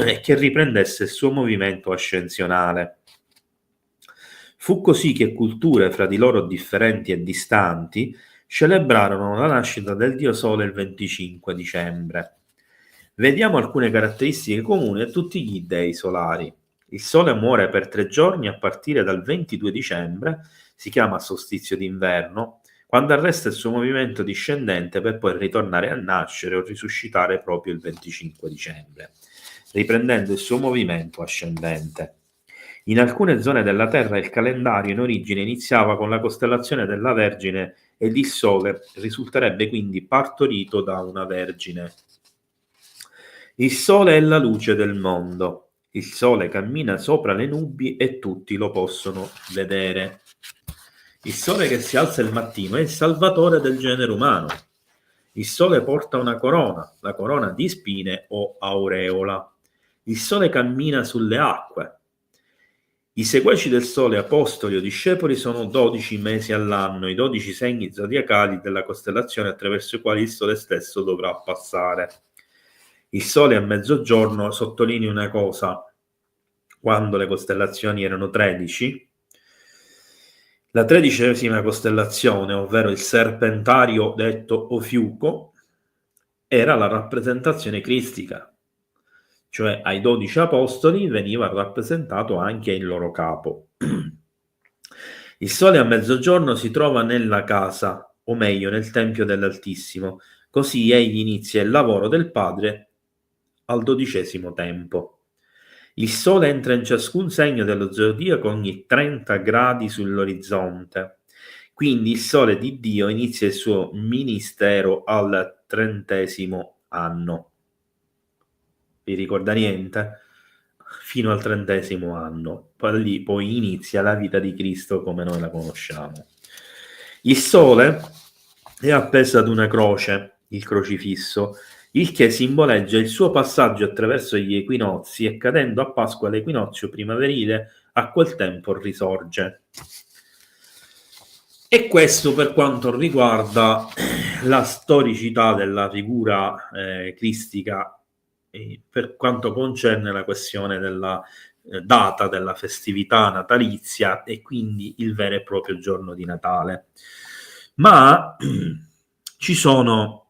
e che riprendesse il suo movimento ascensionale. Fu così che culture fra di loro differenti e distanti celebrarono la nascita del dio Sole il 25 dicembre. Vediamo alcune caratteristiche comuni a tutti gli dei solari. Il Sole muore per 3 giorni a partire dal 22 dicembre, si chiama solstizio d'inverno, quando arresta il suo movimento discendente per poi ritornare a nascere o risuscitare proprio il 25 dicembre, riprendendo il suo movimento ascendente. In alcune zone della Terra il calendario in origine iniziava con la costellazione della Vergine ed il Sole risulterebbe quindi partorito da una Vergine. Il Sole è la luce del mondo. Il Sole cammina sopra le nubi e tutti lo possono vedere. Il Sole che si alza il mattino è il salvatore del genere umano. Il Sole porta una corona, la corona di spine o aureola. Il Sole cammina sulle acque. I seguaci del Sole, apostoli o discepoli, sono 12 mesi all'anno, i 12 segni zodiacali della costellazione attraverso i quali il Sole stesso dovrà passare. Il Sole a mezzogiorno, sottolineo una cosa, quando le costellazioni erano 13, la 13ª costellazione, ovvero il Serpentario detto Ofiuco, era la rappresentazione cristica, cioè ai 12 apostoli veniva rappresentato anche il loro capo. Il Sole a mezzogiorno si trova nella casa, o meglio nel Tempio dell'Altissimo, così egli inizia il lavoro del Padre al 12° tempo. Il Sole entra in ciascun segno dello zodiaco ogni 30 gradi sull'orizzonte. Quindi il Sole di Dio inizia il suo ministero al 30° anno. Vi ricorda niente? Fino al 30° anno. Poi inizia la vita di Cristo come noi la conosciamo. Il Sole è appeso ad una croce, il crocifisso, il che simboleggia il suo passaggio attraverso gli equinozi e cadendo a Pasqua l'equinozio primaverile a quel tempo risorge. E questo per quanto riguarda la storicità della figura cristica per quanto concerne la questione della data della festività natalizia e quindi il vero e proprio giorno di Natale. Ma ci sono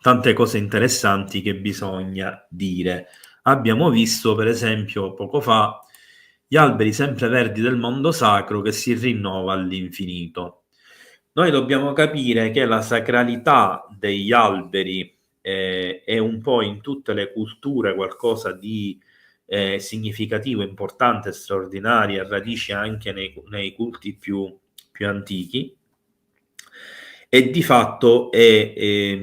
tante cose interessanti che bisogna dire. Abbiamo visto, per esempio, poco fa, gli alberi sempreverdi del mondo sacro che si rinnova all'infinito. Noi dobbiamo capire che la sacralità degli alberi è un po' in tutte le culture qualcosa di significativo, importante, straordinario, a radici anche nei culti più antichi, e di fatto è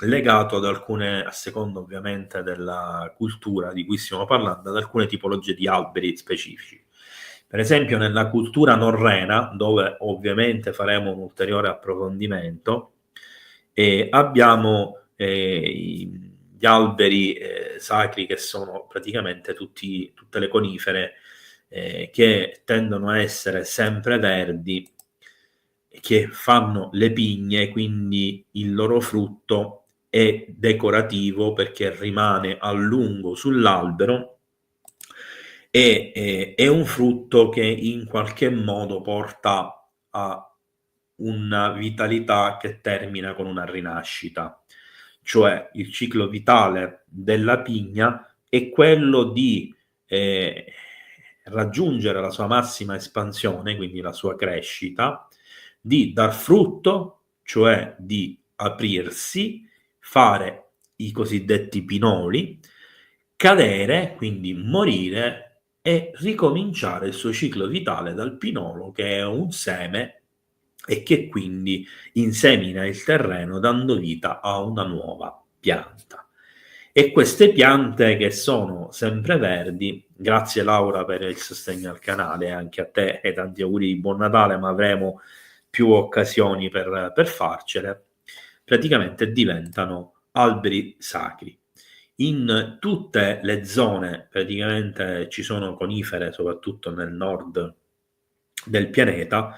legato ad alcune, a seconda ovviamente della cultura di cui stiamo parlando, ad alcune tipologie di alberi specifici. Per esempio nella cultura norrena, dove ovviamente faremo un ulteriore approfondimento, abbiamo gli alberi sacri, che sono praticamente tutte le conifere che tendono a essere sempreverdi, che fanno le pigne, quindi il loro frutto è decorativo perché rimane a lungo sull'albero, e è un frutto che in qualche modo porta a una vitalità che termina con una rinascita, cioè il ciclo vitale della pigna è quello di raggiungere la sua massima espansione, quindi la sua crescita, di dar frutto, cioè di aprirsi, fare i cosiddetti pinoli, cadere, quindi morire, e ricominciare il suo ciclo vitale dal pinolo, che è un seme e che quindi insemina il terreno dando vita a una nuova pianta. E queste piante, che sono sempreverdi, grazie Laura per il sostegno al canale, anche a te e tanti auguri di buon Natale, ma avremo più occasioni per farcele, praticamente diventano alberi sacri. In tutte le zone praticamente ci sono conifere, soprattutto nel nord del pianeta,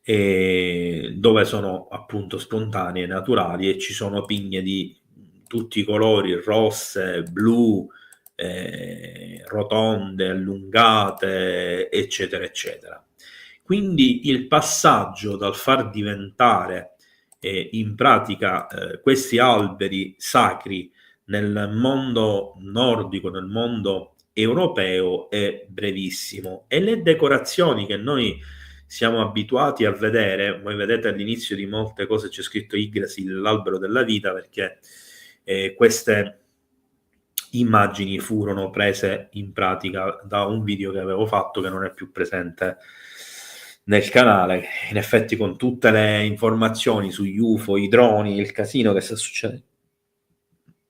dove sono appunto spontanee, naturali, e ci sono pigne di tutti i colori, rosse, blu, rotonde, allungate, eccetera, eccetera. Quindi il passaggio dal far diventare in pratica questi alberi sacri nel mondo nordico, nel mondo europeo, è brevissimo, e le decorazioni che noi siamo abituati a vedere, voi vedete all'inizio di molte cose c'è scritto Yggdrasil, l'albero della vita, perché queste immagini furono prese in pratica da un video che avevo fatto, che non è più presente nel canale. In effetti, con tutte le informazioni sugli UFO, i droni, il casino che sta succedendo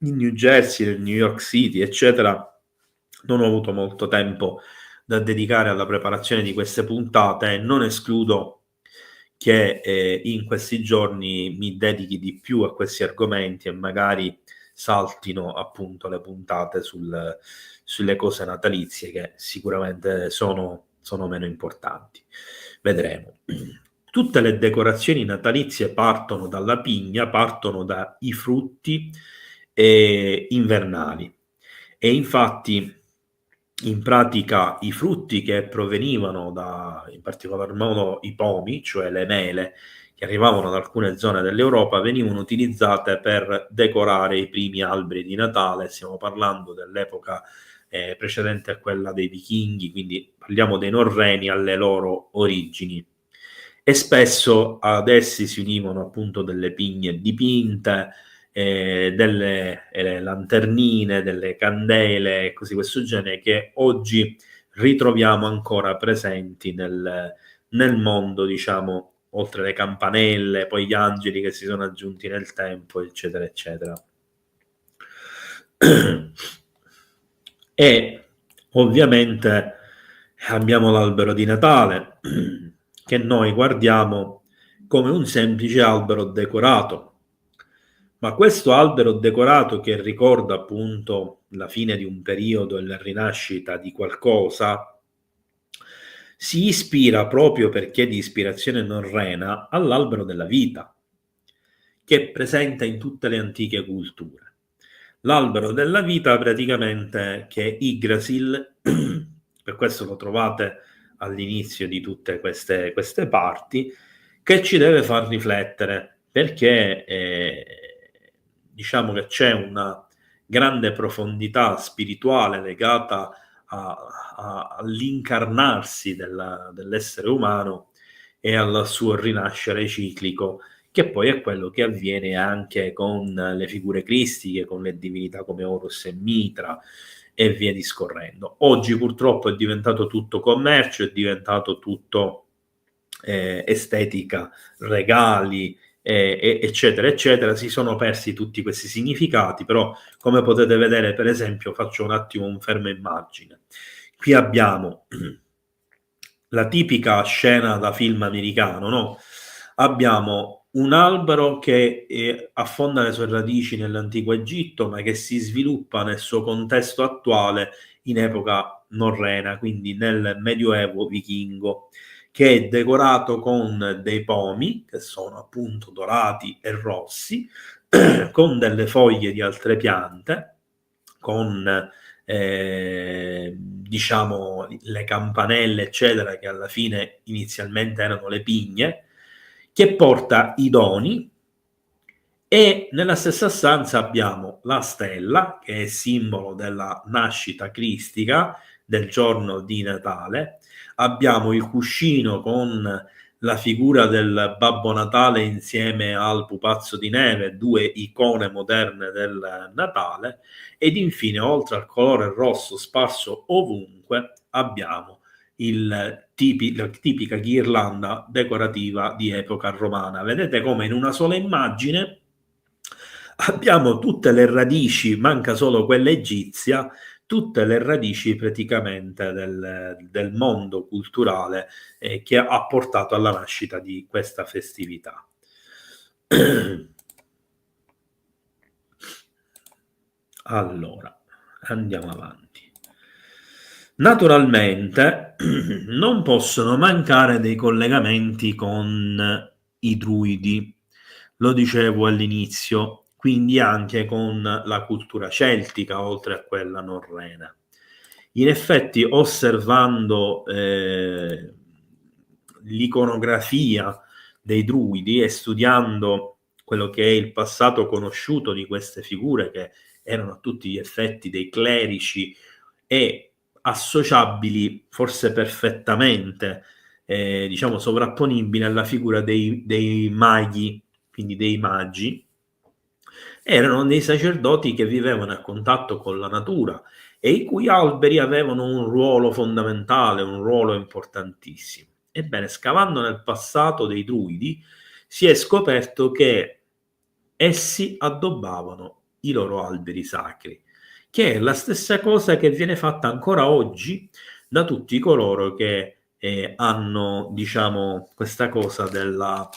in New Jersey, nel New York City, eccetera, non ho avuto molto tempo da dedicare alla preparazione di queste puntate, e non escludo che in questi giorni mi dedichi di più a questi argomenti e magari saltino appunto le puntate sulle cose natalizie, che sicuramente sono meno importanti. Vedremo. Tutte le decorazioni natalizie partono dalla pigna, partono dai frutti invernali, e infatti in pratica i frutti che provenivano in particolar modo i pomi, cioè le mele, che arrivavano da alcune zone dell'Europa, venivano utilizzate per decorare i primi alberi di Natale. Stiamo parlando dell'epoca precedente a quella dei vichinghi, quindi parliamo dei norreni alle loro origini, e spesso ad essi si univano appunto delle pigne dipinte, delle lanternine, delle candele e così questo genere, che oggi ritroviamo ancora presenti nel mondo, diciamo, oltre le campanelle, poi gli angeli che si sono aggiunti nel tempo, eccetera, eccetera. E ovviamente abbiamo l'albero di Natale, che noi guardiamo come un semplice albero decorato. Ma questo albero decorato, che ricorda appunto la fine di un periodo e la rinascita di qualcosa, si ispira, proprio perché di ispirazione norrena, all'albero della vita, che è presente in tutte le antiche culture. L'albero della vita praticamente, che è Yggdrasil, per questo lo trovate all'inizio di tutte queste parti, che ci deve far riflettere, perché diciamo che c'è una grande profondità spirituale legata all'incarnarsi dell'essere umano e al suo rinascere ciclico, che poi è quello che avviene anche con le figure cristiche, con le divinità come Horus e Mitra e via discorrendo. Oggi purtroppo è diventato tutto commercio, è diventato tutto estetica, regali, eccetera, eccetera. Si sono persi tutti questi significati, però come potete vedere, per esempio, faccio un attimo un fermo immagine. Qui abbiamo la tipica scena da film americano, no? Abbiamo un albero che affonda le sue radici nell'antico Egitto, ma che si sviluppa nel suo contesto attuale in epoca norrena, quindi nel Medioevo vichingo, che è decorato con dei pomi, che sono appunto dorati e rossi, con delle foglie di altre piante, con diciamo le campanelle, eccetera, che alla fine inizialmente erano le pigne, che porta i doni, e nella stessa stanza abbiamo la stella, che è simbolo della nascita cristica, del giorno di Natale. Abbiamo il cuscino con la figura del Babbo Natale insieme al pupazzo di neve, due icone moderne del Natale, ed infine, oltre al colore rosso sparso ovunque, abbiamo la tipica ghirlanda decorativa di epoca romana. Vedete come in una sola immagine abbiamo tutte le radici, manca solo quella egizia, tutte le radici praticamente del mondo culturale che ha portato alla nascita di questa festività. Allora, andiamo avanti. Naturalmente non possono mancare dei collegamenti con i druidi, lo dicevo all'inizio, quindi anche con la cultura celtica, oltre a quella norrena. In effetti, osservando l'iconografia dei druidi e studiando quello che è il passato conosciuto di queste figure, che erano a tutti gli effetti dei clerici e associabili forse perfettamente, diciamo sovrapponibili alla figura dei maghi, quindi dei magi, erano dei sacerdoti che vivevano a contatto con la natura e i cui alberi avevano un ruolo fondamentale, un ruolo importantissimo. Ebbene, scavando nel passato dei druidi, si è scoperto che essi addobbavano i loro alberi sacri, che è la stessa cosa che viene fatta ancora oggi da tutti coloro che hanno, diciamo, questa cosa del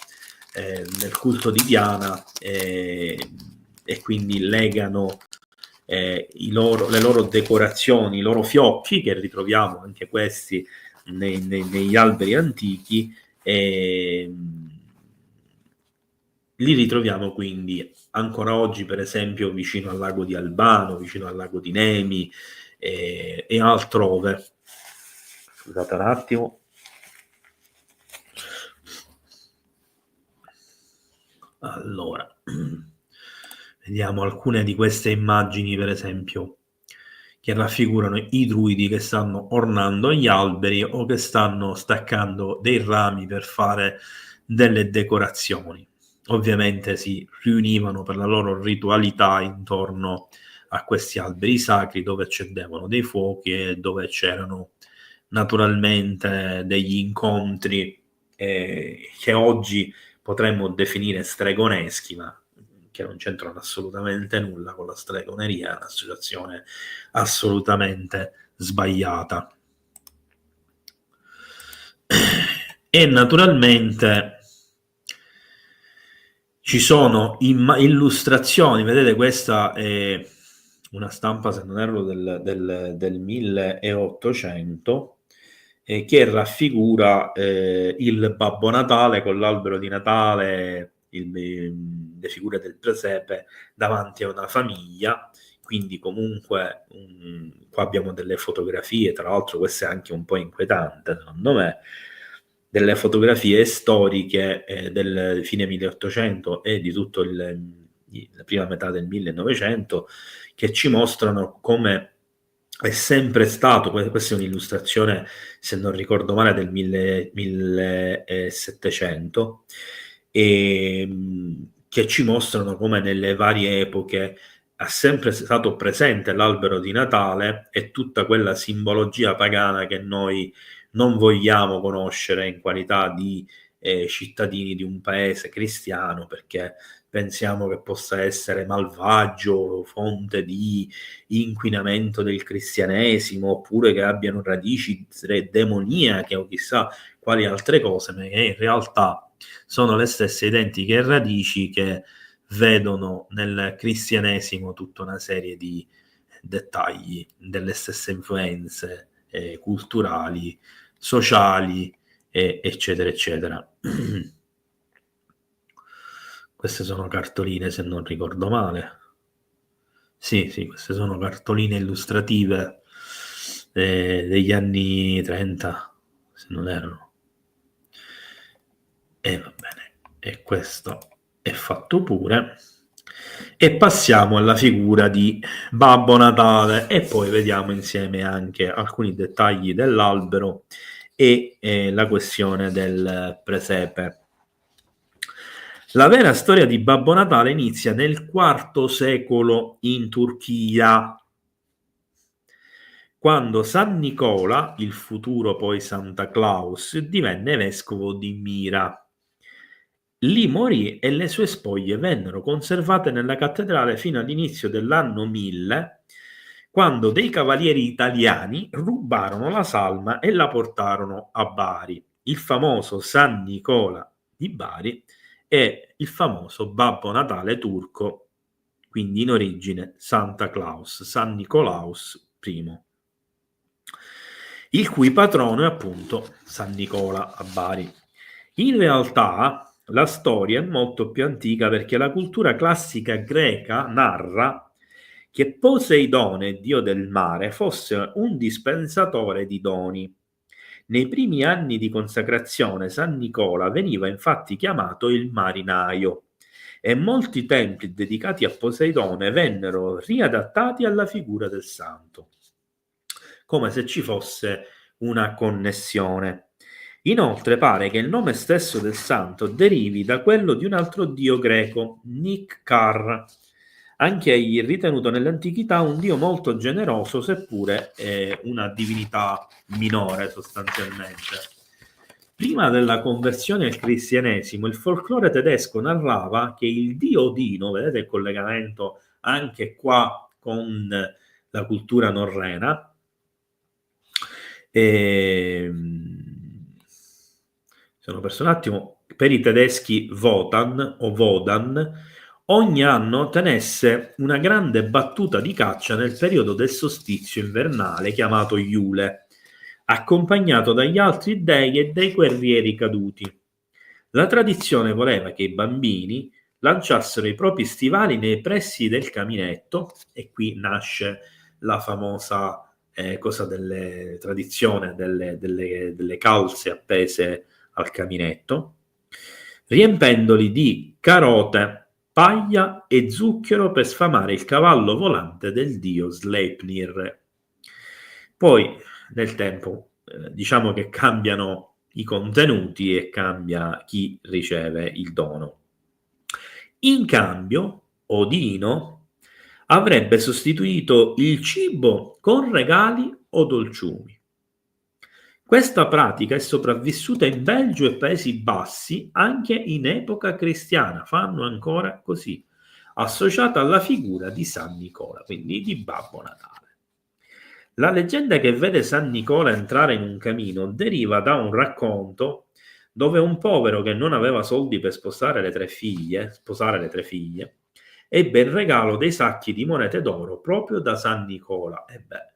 culto di Diana e quindi legano le loro decorazioni, i loro fiocchi, che ritroviamo anche questi negli alberi antichi, li ritroviamo quindi ancora oggi, per esempio, vicino al lago di Albano, vicino al lago di Nemi e altrove. Scusate un attimo. Allora, vediamo alcune di queste immagini, per esempio, che raffigurano i druidi che stanno ornando gli alberi o che stanno staccando dei rami per fare delle decorazioni. Ovviamente si riunivano per la loro ritualità intorno a questi alberi sacri, dove accendevano dei fuochi e dove c'erano naturalmente degli incontri che oggi potremmo definire stregoneschi, ma che non c'entrano assolutamente nulla con la stregoneria, è un'associazione assolutamente sbagliata. E naturalmente ci sono illustrazioni, vedete, questa è una stampa, se non erro, del 1800, che raffigura il Babbo Natale con l'albero di Natale, le figure del presepe davanti a una famiglia. Quindi comunque qua abbiamo delle fotografie, tra l'altro questo è anche un po' inquietante secondo me, delle fotografie storiche del fine 1800 e di tutto la prima metà del 1900, che ci mostrano come è sempre stato, questa è un'illustrazione, se non ricordo male, del 1700, che ci mostrano come nelle varie epoche ha sempre stato presente l'albero di Natale e tutta quella simbologia pagana che noi non vogliamo conoscere in qualità di cittadini di un paese cristiano, perché pensiamo che possa essere malvagio, fonte di inquinamento del cristianesimo, oppure che abbiano radici demoniache o chissà quali altre cose, ma che in realtà sono le stesse identiche radici che vedono nel cristianesimo tutta una serie di dettagli, delle stesse influenze culturali, sociali, eccetera, eccetera. Queste sono cartoline, se non ricordo male. Sì, queste sono cartoline illustrative degli anni 30, se non erano. E va bene, e questo è fatto pure. E passiamo alla figura di Babbo Natale e poi vediamo insieme anche alcuni dettagli dell'albero e la questione del presepe. La vera storia di Babbo Natale inizia nel IV secolo in Turchia, quando San Nicola, il futuro poi Santa Claus, divenne vescovo di Mira. Lì morì e le sue spoglie vennero conservate nella cattedrale fino all'inizio dell'anno 1000, quando dei cavalieri italiani rubarono la salma e la portarono a Bari. Il famoso San Nicola di Bari è il famoso Babbo Natale turco, quindi in origine Santa Claus, San Nicolaus I, il cui patrono è appunto San Nicola a Bari. In realtà la storia è molto più antica, perché la cultura classica greca narra che Poseidone, dio del mare, fosse un dispensatore di doni. Nei primi anni di consacrazione San Nicola veniva infatti chiamato il marinaio e molti templi dedicati a Poseidone vennero riadattati alla figura del santo, come se ci fosse una connessione. Inoltre pare che il nome stesso del santo derivi da quello di un altro dio greco, Nikkar, anche egli ritenuto nell'antichità un dio molto generoso, seppure una divinità minore sostanzialmente. Prima della conversione al cristianesimo, il folklore tedesco narrava che il dio Odino, vedete il collegamento anche qua con la cultura norrena, sono perso un attimo, per i tedeschi Wotan o Wodan, ogni anno tenesse una grande battuta di caccia nel periodo del solstizio invernale chiamato Iule, accompagnato dagli altri dei e dei guerrieri caduti. La tradizione voleva che i bambini lanciassero i propri stivali nei pressi del caminetto, e qui nasce la famosa cosa delle tradizione delle calze appese al caminetto, riempendoli di carote, paglia e zucchero per sfamare il cavallo volante del dio Sleipnir. Poi nel tempo diciamo che cambiano i contenuti e cambia chi riceve il dono. In cambio, Odino avrebbe sostituito il cibo con regali o dolciumi. Questa pratica è sopravvissuta in Belgio e Paesi Bassi anche in epoca cristiana, fanno ancora così, associata alla figura di San Nicola, quindi di Babbo Natale. La leggenda che vede San Nicola entrare in un camino deriva da un racconto dove un povero che non aveva soldi per sposare le tre figlie, ebbe in regalo dei sacchi di monete d'oro proprio da San Nicola. E beh,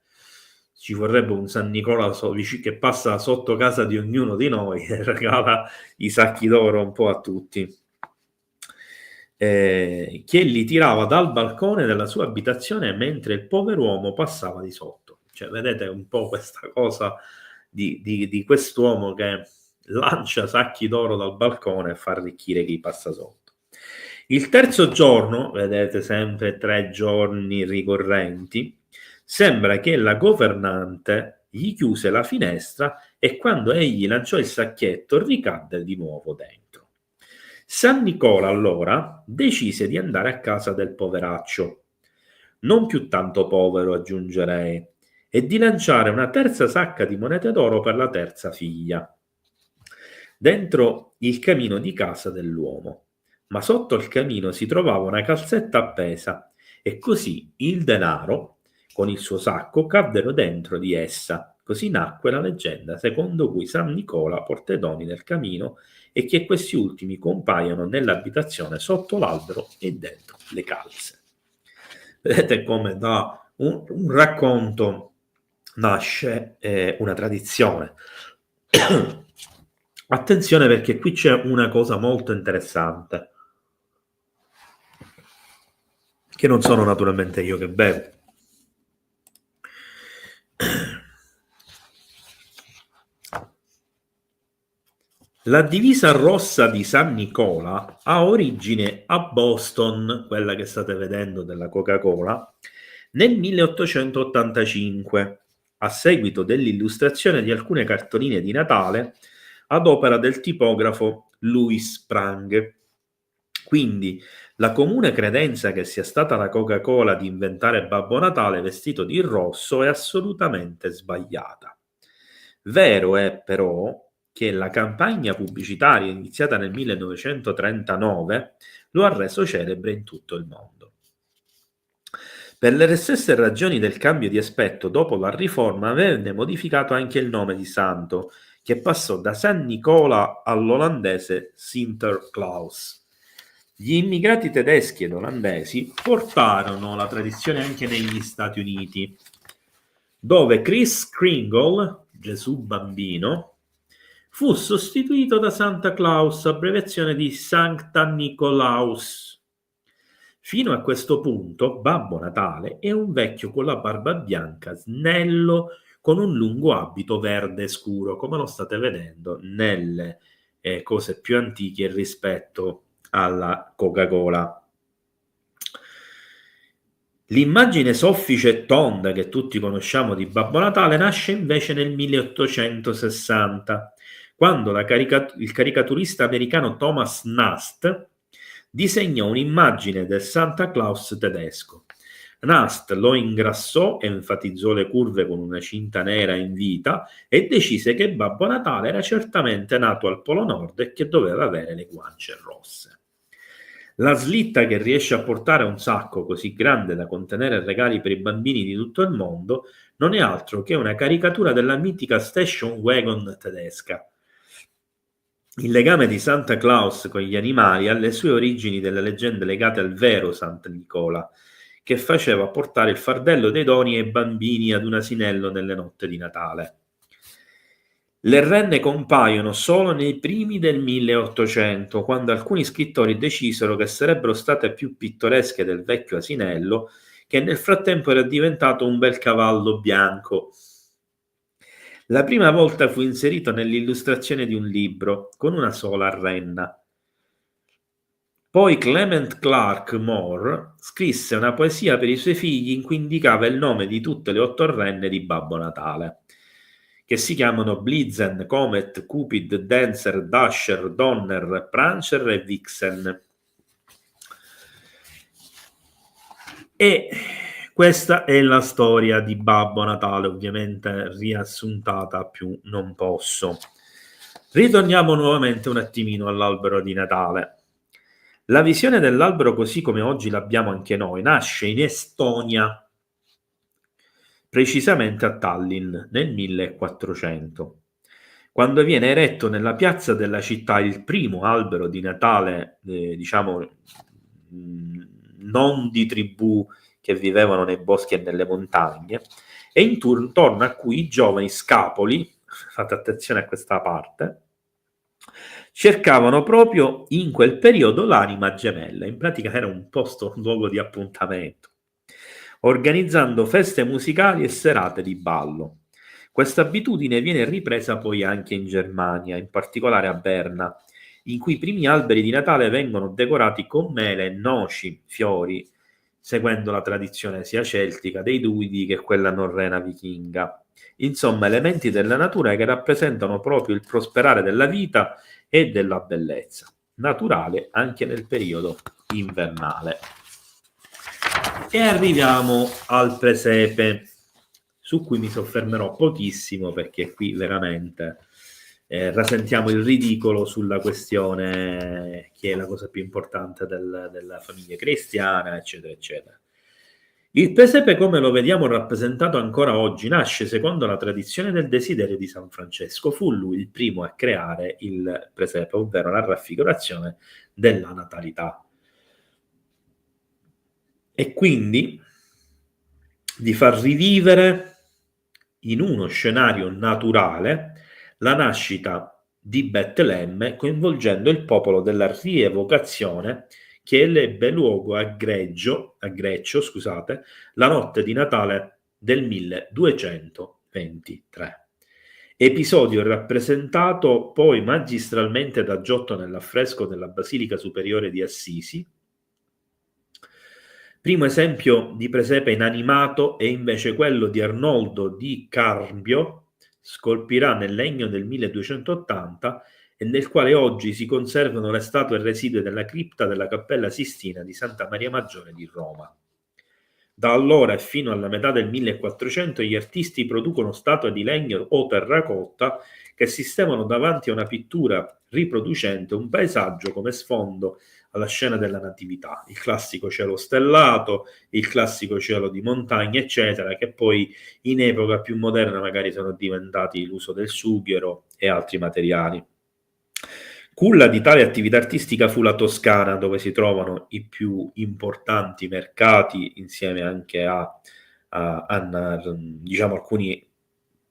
ci vorrebbe un San Nicola che passa sotto casa di ognuno di noi e regala i sacchi d'oro un po' a tutti, che li tirava dal balcone della sua abitazione mentre il pover'uomo passava di sotto. Cioè, vedete un po' questa cosa di quest'uomo che lancia sacchi d'oro dal balcone e fa arricchire chi passa sotto. Il terzo giorno, vedete sempre 3 giorni ricorrenti, sembra che la governante gli chiuse la finestra e quando egli lanciò il sacchetto ricadde di nuovo dentro. San Nicola allora decise di andare a casa del poveraccio, non più tanto povero aggiungerei, e di lanciare una terza sacca di monete d'oro per la terza figlia, dentro il camino di casa dell'uomo. Ma sotto il camino si trovava una calzetta appesa, e così il denaro, con il suo sacco, caddero dentro di essa. Così nacque la leggenda secondo cui San Nicola porta i doni nel camino e che questi ultimi compaiono nell'abitazione sotto l'albero e dentro le calze. Vedete come da un racconto nasce una tradizione. Attenzione, perché qui c'è una cosa molto interessante, che non sono naturalmente io che bevo. La divisa rossa di San Nicola ha origine a Boston, quella che state vedendo della Coca-Cola, nel 1885, a seguito dell'illustrazione di alcune cartoline di Natale ad opera del tipografo Louis Sprang. Quindi la comune credenza che sia stata la Coca-Cola di inventare Babbo Natale vestito di rosso è assolutamente sbagliata. Vero è però che la campagna pubblicitaria iniziata nel 1939 lo ha reso celebre in tutto il mondo. Per le stesse ragioni del cambio di aspetto dopo la riforma venne modificato anche il nome di santo, che passò da San Nicola all'olandese Sinterklaas. Gli immigrati tedeschi ed olandesi portarono la tradizione anche negli Stati Uniti, dove Kris Kringle, Gesù bambino, fu sostituito da Santa Claus, abbreviazione di Sancta Nicolaus. Fino a questo punto Babbo Natale è un vecchio con la barba bianca, snello, con un lungo abito verde scuro, come lo state vedendo nelle cose più antiche rispetto alla Coca-Cola. L'immagine soffice e tonda che tutti conosciamo di Babbo Natale nasce invece nel 1860, quando il caricaturista americano Thomas Nast disegnò un'immagine del Santa Claus tedesco. Nast lo ingrassò, enfatizzò le curve con una cinta nera in vita e decise che Babbo Natale era certamente nato al Polo Nord e che doveva avere le guance rosse. La slitta che riesce a portare un sacco così grande da contenere regali per i bambini di tutto il mondo non è altro che una caricatura della mitica station wagon tedesca. Il legame di Santa Claus con gli animali ha le sue origini delle leggende legate al vero Santa Nicola, che faceva portare il fardello dei doni ai bambini ad un asinello nelle notti di Natale. Le renne compaiono solo nei primi del 1800, quando alcuni scrittori decisero che sarebbero state più pittoresche del vecchio asinello, che nel frattempo era diventato un bel cavallo bianco. La prima volta fu inserito nell'illustrazione di un libro, con una sola renna. Poi Clement Clark Moore scrisse una poesia per i suoi figli in cui indicava il nome di tutte le 8 renne di Babbo Natale, che si chiamano Blitzen, Comet, Cupid, Dancer, Dasher, Donner, Prancer e Vixen. E questa è la storia di Babbo Natale, ovviamente riassuntata più non posso. Ritorniamo nuovamente un attimino all'albero di Natale. La visione dell'albero così come oggi l'abbiamo anche noi nasce in Estonia, precisamente a Tallinn nel 1400, quando viene eretto nella piazza della città il primo albero di Natale, non di tribù che vivevano nei boschi e nelle montagne, e intorno a cui i giovani scapoli, fate attenzione a questa parte, cercavano proprio in quel periodo l'anima gemella. In pratica era un posto, un luogo di appuntamento, organizzando feste musicali e serate di ballo. Questa abitudine viene ripresa poi anche in Germania, in particolare a Berna, in cui i primi alberi di Natale vengono decorati con mele, noci, fiori, seguendo la tradizione sia celtica dei Druidi che quella norrena vichinga. Insomma, elementi della natura che rappresentano proprio il prosperare della vita e della bellezza. naturale anche nel periodo invernale. E arriviamo al presepe, su cui mi soffermerò pochissimo perché qui veramente rasentiamo il ridicolo sulla questione che è la cosa più importante della famiglia cristiana, eccetera, eccetera. Il presepe, come lo vediamo rappresentato ancora oggi, nasce secondo la tradizione del desiderio di San Francesco. Fu lui il primo a creare il presepe, ovvero la raffigurazione della natalità. E quindi di far rivivere in uno scenario naturale la nascita di Betlemme, coinvolgendo il popolo della rievocazione che ebbe luogo a Greccio, la notte di Natale del 1223. Episodio rappresentato poi magistralmente da Giotto nell'affresco della Basilica Superiore di Assisi. Primo esempio di presepe inanimato è invece quello di Arnoldo di Cambio, scolpirà nel legno del 1280 e nel quale oggi si conservano le statue residue della cripta della Cappella Sistina di Santa Maria Maggiore di Roma. Da allora e fino alla metà del 1400 gli artisti producono statue di legno o terracotta che sistemano davanti a una pittura riproducente un paesaggio come sfondo alla scena della natività, il classico cielo stellato, il classico cielo di montagna, eccetera, che poi in epoca più moderna magari sono diventati l'uso del sughero e altri materiali. Culla di tale attività artistica fu la Toscana, dove si trovano i più importanti mercati, insieme anche a diciamo, alcuni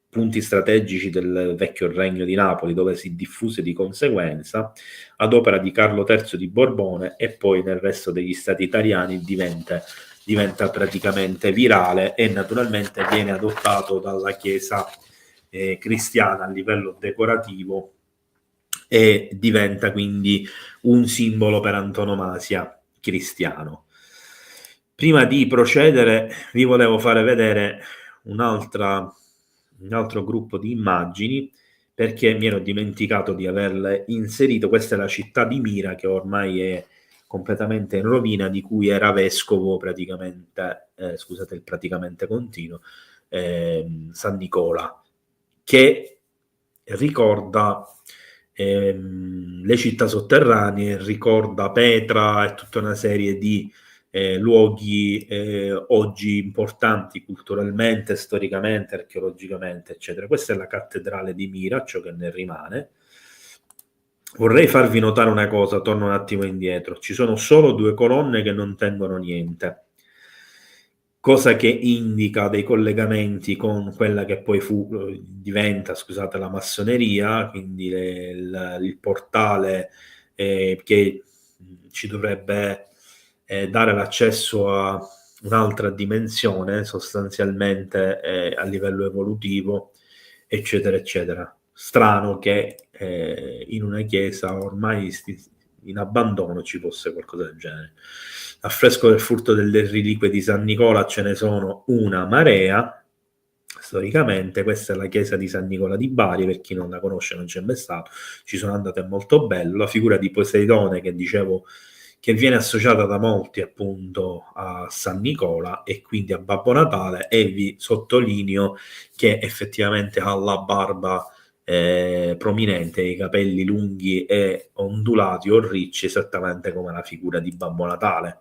punti strategici del vecchio regno di Napoli, dove si diffuse di conseguenza, ad opera di Carlo III di Borbone, e poi nel resto degli stati italiani diventa praticamente virale e naturalmente viene adottato dalla Chiesa cristiana a livello decorativo e diventa quindi un simbolo per antonomasia cristiano. Prima di procedere vi volevo fare vedere un altro gruppo di immagini, perché mi ero dimenticato di averle inserito. Questa è la città di Mira, che ormai è completamente in rovina, di cui era vescovo praticamente, scusate il praticamente continuo, San Nicola, che ricorda le città sotterranee, ricorda Petra e tutta una serie di luoghi oggi importanti culturalmente, storicamente, archeologicamente, eccetera. Questa è la cattedrale di Mira, ciò che ne rimane. Vorrei farvi notare una cosa, torno un attimo indietro. Ci sono solo 2 colonne che non tengono niente, cosa che indica dei collegamenti con quella che poi diventa, scusate, la massoneria, quindi il portale che ci dovrebbe dare l'accesso a un'altra dimensione, sostanzialmente a livello evolutivo, eccetera, eccetera. Strano che in una chiesa ormai in abbandono ci fosse qualcosa del genere. Affresco del furto delle reliquie di San Nicola ce ne sono una marea. Storicamente questa è la chiesa di San Nicola di Bari, per chi non la conosce, non c'è mai stato, ci sono andato, è molto bello. La figura di Poseidone, che dicevo che viene associata da molti appunto a San Nicola e quindi a Babbo Natale, e vi sottolineo che effettivamente ha la barba prominente, i capelli lunghi e ondulati o ricci, esattamente come la figura di Babbo Natale.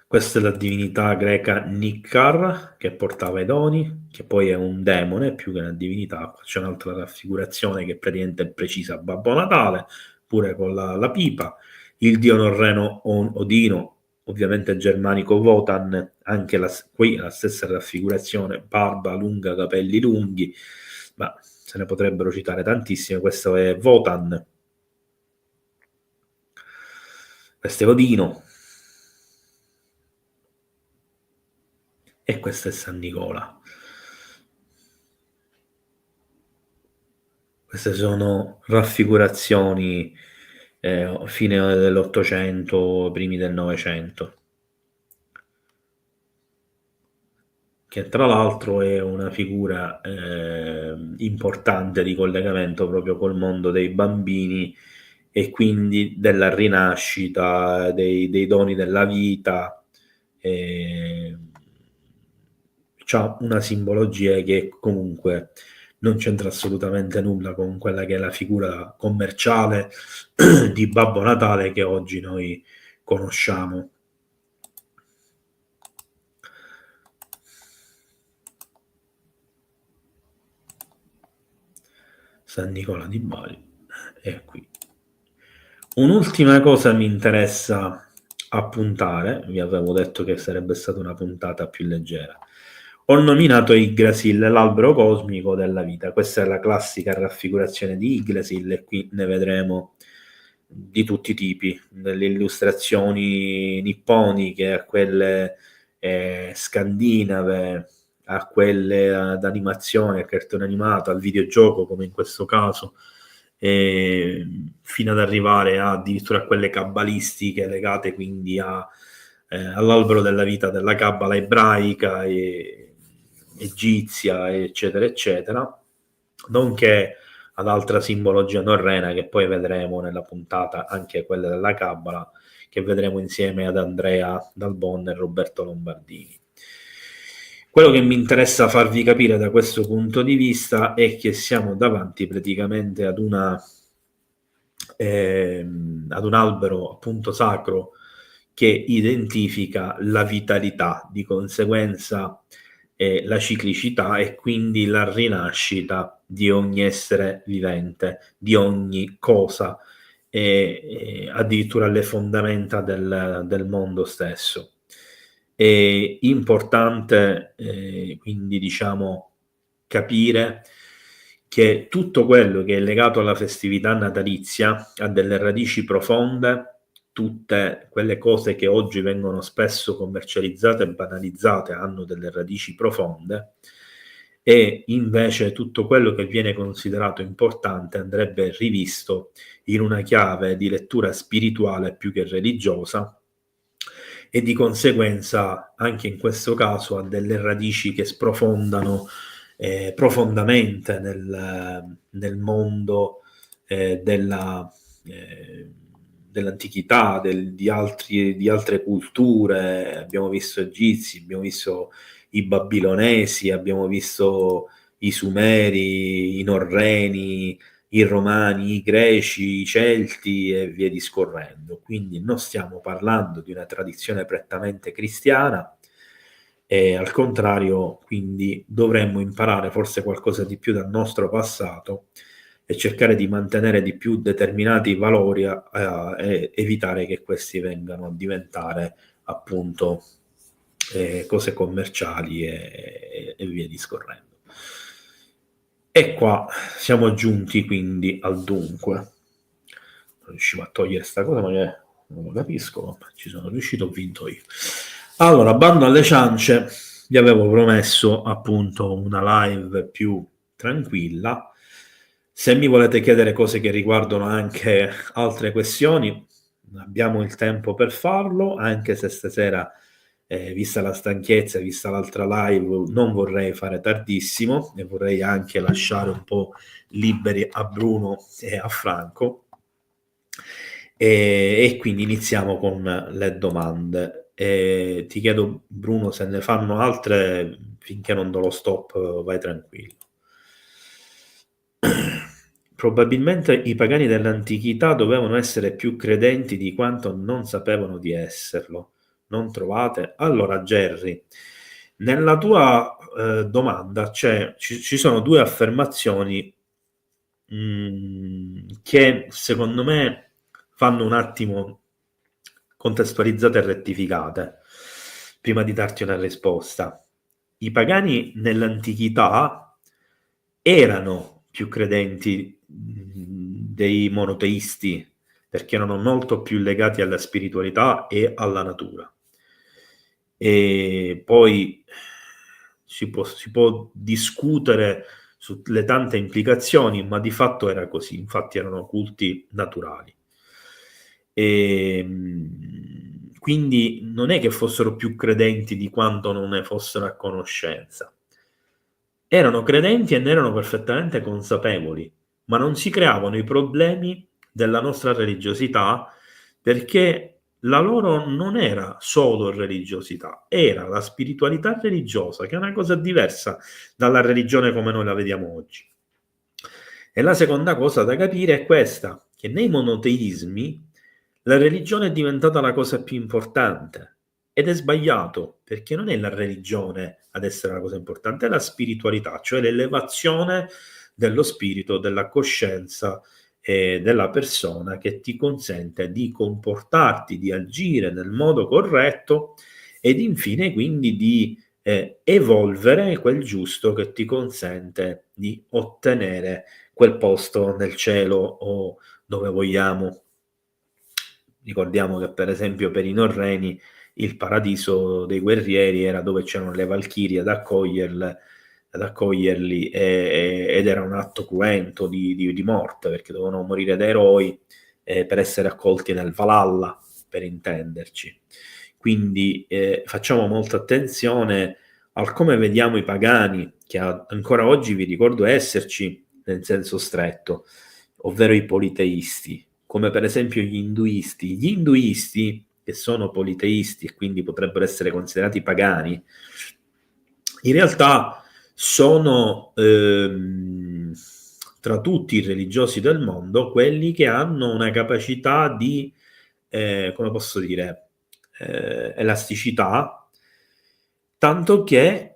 Questa è la divinità greca Nikkar, che portava i doni, che poi è un demone più che una divinità. C'è un'altra raffigurazione che praticamente è precisa a Babbo Natale, pure con la pipa. Il dio norreno Odino, ovviamente germanico Wotan, anche qui la stessa raffigurazione, barba lunga, capelli lunghi, ma se ne potrebbero citare tantissime. Questo è Wotan, questo è Odino, e questo è San Nicola. Queste sono raffigurazioni fine dell'Ottocento, primi del Novecento. che tra l'altro è una figura importante di collegamento proprio col mondo dei bambini e quindi della rinascita, dei doni della vita. C'ha una simbologia che comunque non c'entra assolutamente nulla con quella che è la figura commerciale di Babbo Natale che oggi noi conosciamo. San Nicola di Bari è qui. Un'ultima cosa mi interessa appuntare, vi avevo detto che sarebbe stata una puntata più leggera. Ho nominato Yggdrasil, l'albero cosmico della vita. Questa è la classica raffigurazione di Yggdrasil e qui ne vedremo di tutti i tipi, dalle illustrazioni nipponiche a quelle scandinave, a quelle ad animazione, a cartone animato, al videogioco come in questo caso, fino ad arrivare addirittura a quelle cabalistiche legate quindi all'albero della vita della cabala ebraica e egizia, eccetera, eccetera, nonché ad altra simbologia norrena che poi vedremo nella puntata, anche quella della cabala, che vedremo insieme ad Andrea Dalbon e Roberto Lombardini. Quello che mi interessa farvi capire da questo punto di vista è che siamo davanti praticamente ad un albero appunto sacro che identifica la vitalità, di conseguenza la ciclicità e quindi la rinascita di ogni essere vivente, di ogni cosa, addirittura le fondamenta del mondo stesso. È importante quindi diciamo capire che tutto quello che è legato alla festività natalizia ha delle radici profonde, tutte quelle cose che oggi vengono spesso commercializzate e banalizzate hanno delle radici profonde, e invece tutto quello che viene considerato importante andrebbe rivisto in una chiave di lettura spirituale più che religiosa, e di conseguenza anche in questo caso ha delle radici che sprofondano profondamente nel mondo dell'antichità, di altre culture. Abbiamo visto egizi, abbiamo visto i babilonesi, abbiamo visto i sumeri, i norreni, i romani, i greci, i celti e via discorrendo. Quindi non stiamo parlando di una tradizione prettamente cristiana, e al contrario, quindi dovremmo imparare forse qualcosa di più dal nostro passato e cercare di mantenere di più determinati valori e evitare che questi vengano a diventare appunto cose commerciali e via discorrendo. E qua siamo giunti quindi al dunque. Non riuscivo a togliere sta cosa, ma non lo capisco, ma ci sono riuscito, ho vinto io. Allora, bando alle ciance, vi avevo promesso appunto una live più tranquilla. Se mi volete chiedere cose che riguardano anche altre questioni, abbiamo il tempo per farlo, anche se stasera, vista la stanchezza, vista l'altra live, non vorrei fare tardissimo e vorrei anche lasciare un po' liberi a Bruno e a Franco. E quindi iniziamo con le domande. Ti chiedo, Bruno, se ne fanno altre, finché non do lo stop, vai tranquillo. Probabilmente i pagani dell'antichità dovevano essere più credenti di quanto non sapevano di esserlo. Non trovate? Allora, Jerry, nella tua domanda ci sono due affermazioni che secondo me fanno un attimo contestualizzate e rettificate prima di darti una risposta. I pagani nell'antichità erano più credenti dei monoteisti, perché erano molto più legati alla spiritualità e alla natura. E poi si può discutere sulle tante implicazioni, ma di fatto era così, infatti erano culti naturali. E Quindi non è che fossero più credenti di quanto non ne fossero a conoscenza. Erano credenti e ne erano perfettamente consapevoli, ma non si creavano i problemi della nostra religiosità, perché la loro non era solo religiosità, era la spiritualità religiosa, che è una cosa diversa dalla religione come noi la vediamo oggi. E la seconda cosa da capire è questa, che nei monoteismi la religione è diventata la cosa più importante, ed è sbagliato, perché non è la religione ad essere la cosa importante, è la spiritualità, cioè l'elevazione dello spirito, della coscienza e della persona, che ti consente di comportarti, di agire nel modo corretto ed infine quindi di evolvere quel giusto che ti consente di ottenere quel posto nel cielo o dove vogliamo. Ricordiamo che per esempio per i norreni il paradiso dei guerrieri era dove c'erano le valchirie ad accoglierli ed era un atto cruento di morte, perché dovevano morire da eroi per essere accolti nel Valhalla, per intenderci. Quindi facciamo molta attenzione al come vediamo i pagani, che ancora oggi vi ricordo esserci nel senso stretto, ovvero i politeisti, come per esempio gli induisti. Gli induisti, che sono politeisti e quindi potrebbero essere considerati pagani, in realtà sono tra tutti i religiosi del mondo quelli che hanno una capacità di, come posso dire, elasticità, tanto che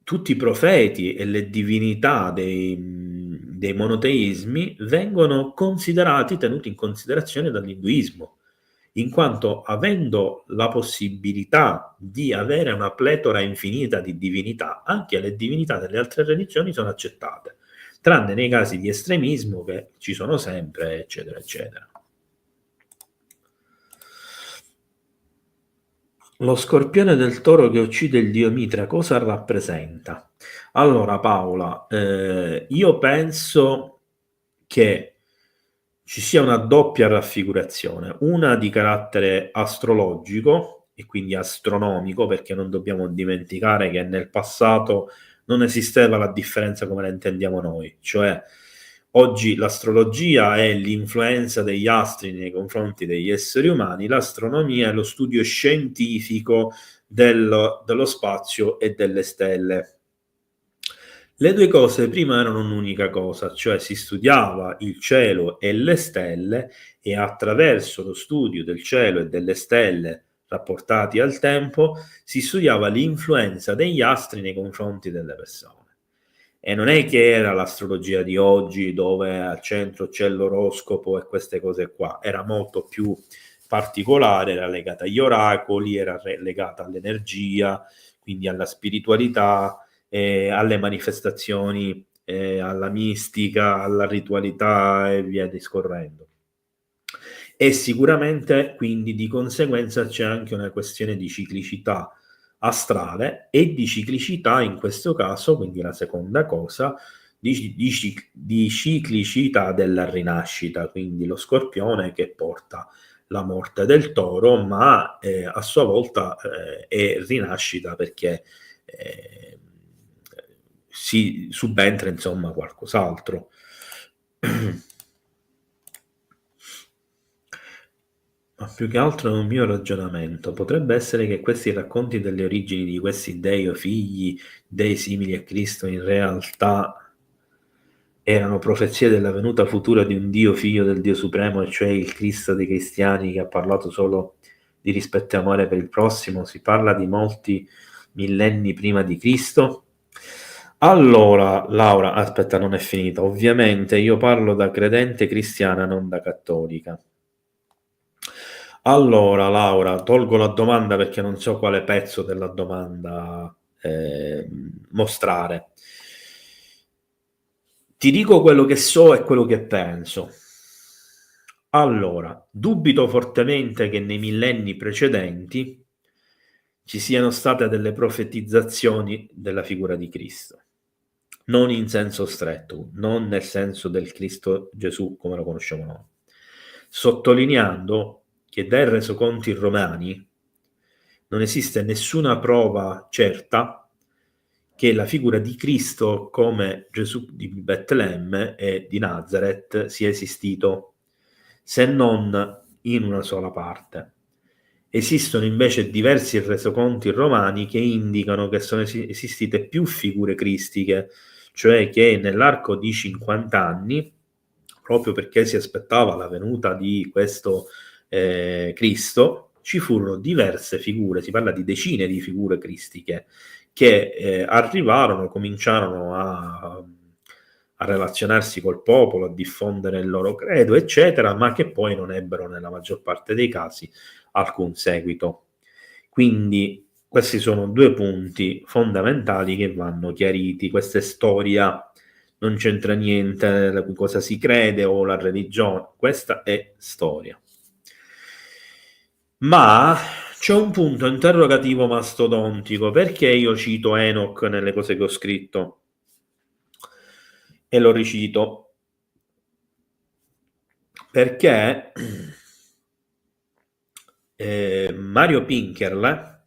tutti i profeti e le divinità dei monoteismi vengono considerati, tenuti in considerazione dall'induismo, in quanto avendo la possibilità di avere una pletora infinita di divinità, anche le divinità delle altre religioni sono accettate, tranne nei casi di estremismo che ci sono sempre, eccetera, eccetera. Lo scorpione del toro che uccide il dio Mitra cosa rappresenta? Allora Paola, io penso che ci sia una doppia raffigurazione, una di carattere astrologico e quindi astronomico, perché non dobbiamo dimenticare che nel passato non esisteva la differenza come la intendiamo noi, cioè oggi l'astrologia è l'influenza degli astri nei confronti degli esseri umani, l'astronomia è lo studio scientifico dello spazio e delle stelle. Le due cose prima erano un'unica cosa, cioè si studiava il cielo e le stelle e attraverso lo studio del cielo e delle stelle rapportati al tempo si studiava l'influenza degli astri nei confronti delle persone. E non è che era l'astrologia di oggi dove al centro c'è l'oroscopo e queste cose qua, era molto più particolare, era legata agli oracoli, era legata all'energia, quindi alla spiritualità, alle manifestazioni, alla mistica, alla ritualità e via discorrendo. E sicuramente quindi di conseguenza c'è anche una questione di ciclicità astrale e di ciclicità in questo caso, quindi la seconda cosa, di ciclicità della rinascita, quindi lo scorpione che porta la morte del toro, ma a sua volta è rinascita perché si subentra insomma qualcos'altro. Ma più che altro è un mio ragionamento. Potrebbe essere che questi racconti delle origini di questi dei o figli, dei simili a Cristo, in realtà erano profezie della venuta futura di un Dio figlio del Dio Supremo, e cioè il Cristo dei cristiani, che ha parlato solo di rispetto e amore per il prossimo. Si parla di molti millenni prima di Cristo. Allora, Laura, aspetta, non è finita. Ovviamente io parlo da credente cristiana, non da cattolica. Allora, Laura, tolgo la domanda perché non so quale pezzo della domanda mostrare. Ti dico quello che so e quello che penso. Allora, dubito fortemente che nei millenni precedenti ci siano state delle profetizzazioni della figura di Cristo. Non in senso stretto, non nel senso del Cristo Gesù come lo conosciamo noi. Sottolineando che dai resoconti romani non esiste nessuna prova certa che la figura di Cristo come Gesù di Betlemme e di Nazareth sia esistito, se non in una sola parte. Esistono invece diversi resoconti romani che indicano che sono esistite più figure cristiche, cioè che nell'arco di 50 anni, proprio perché si aspettava la venuta di questo Cristo, ci furono diverse figure, si parla di decine di figure cristiche che arrivarono, cominciarono a relazionarsi col popolo, a diffondere il loro credo, eccetera, ma che poi non ebbero nella maggior parte dei casi alcun seguito. Quindi questi sono due punti fondamentali che vanno chiariti. Questa è storia, non c'entra niente cosa si crede o la religione, questa è storia. Ma c'è un punto interrogativo mastodontico, perché io cito Enoch nelle cose che ho scritto e lo ricito perché Mario Pinkerle,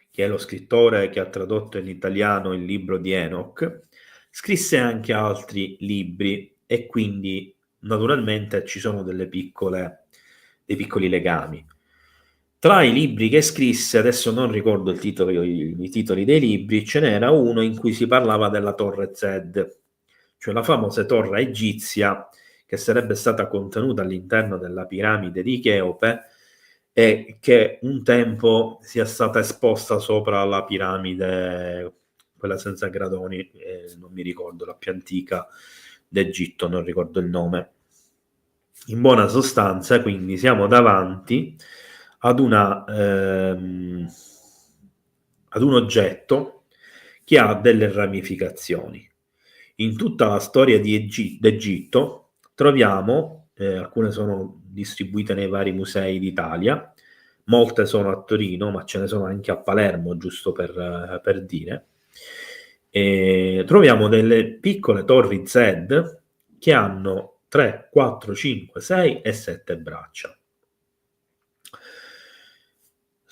che è lo scrittore che ha tradotto in italiano il libro di Enoch, scrisse anche altri libri e quindi naturalmente ci sono dei piccoli legami. Tra i libri che scrisse, adesso non ricordo i titoli dei libri, ce n'era uno in cui si parlava della torre Zed, cioè la famosa torre egizia che sarebbe stata contenuta all'interno della piramide di Cheope e che un tempo sia stata esposta sopra la piramide, quella senza gradoni, non mi ricordo, la più antica d'Egitto, non ricordo il nome. In buona sostanza, quindi, siamo davanti ad un oggetto che ha delle ramificazioni. In tutta la storia d'Egitto troviamo, alcune sono distribuite nei vari musei d'Italia, molte sono a Torino, ma ce ne sono anche a Palermo, giusto per dire. Troviamo delle piccole torri Z che hanno 3, 4, 5, 6 e 7 braccia.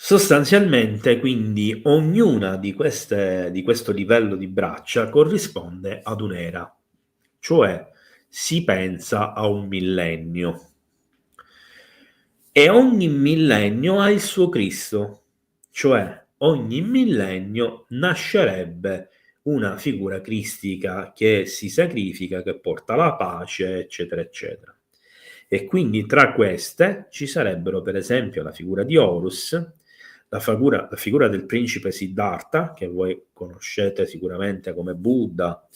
Sostanzialmente, quindi, ognuna di questo livello di braccia corrisponde ad un'era, cioè si pensa a un millennio. E ogni millennio ha il suo Cristo, cioè ogni millennio nascerebbe una figura cristica che si sacrifica, che porta la pace, eccetera, eccetera. E quindi tra queste ci sarebbero, per esempio, la figura di Horus, la figura del principe Siddhartha, che voi conoscete sicuramente come Buddha,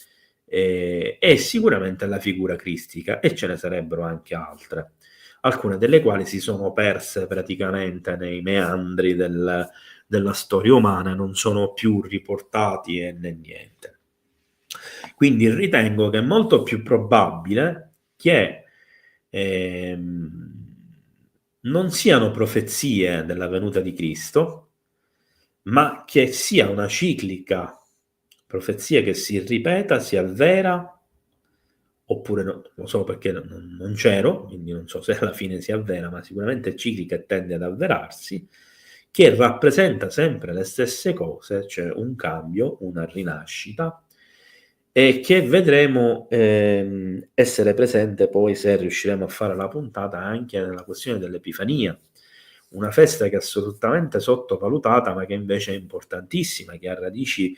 e sicuramente la figura cristica, e ce ne sarebbero anche altre, alcune delle quali si sono perse praticamente nei meandri della storia umana, non sono più riportati e né niente. Quindi ritengo che è molto più probabile che non siano profezie della venuta di Cristo, ma che sia una ciclica profezia che si ripeta, si avvera, oppure no, lo so perché non c'ero, quindi non so se alla fine si avvera, ma sicuramente è ciclica e tende ad avverarsi, che rappresenta sempre le stesse cose, cioè un cambio, una rinascita, e che vedremo essere presente poi, se riusciremo a fare la puntata, anche nella questione dell'Epifania, una festa che è assolutamente sottovalutata, ma che invece è importantissima, che ha radici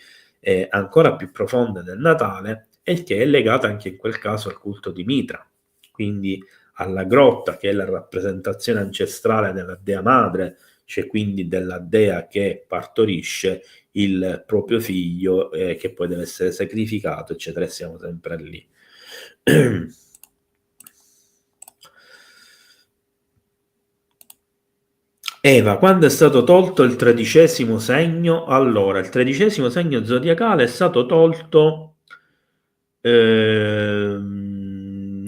ancora più profonde del Natale e che è legata anche in quel caso al culto di Mitra, quindi alla grotta, che è la rappresentazione ancestrale della Dea Madre, cioè quindi della Dea che partorisce il proprio figlio che poi deve essere sacrificato, eccetera, e siamo sempre lì. Eva, quando è stato tolto il 13° segno? Allora, il 13° segno zodiacale è stato tolto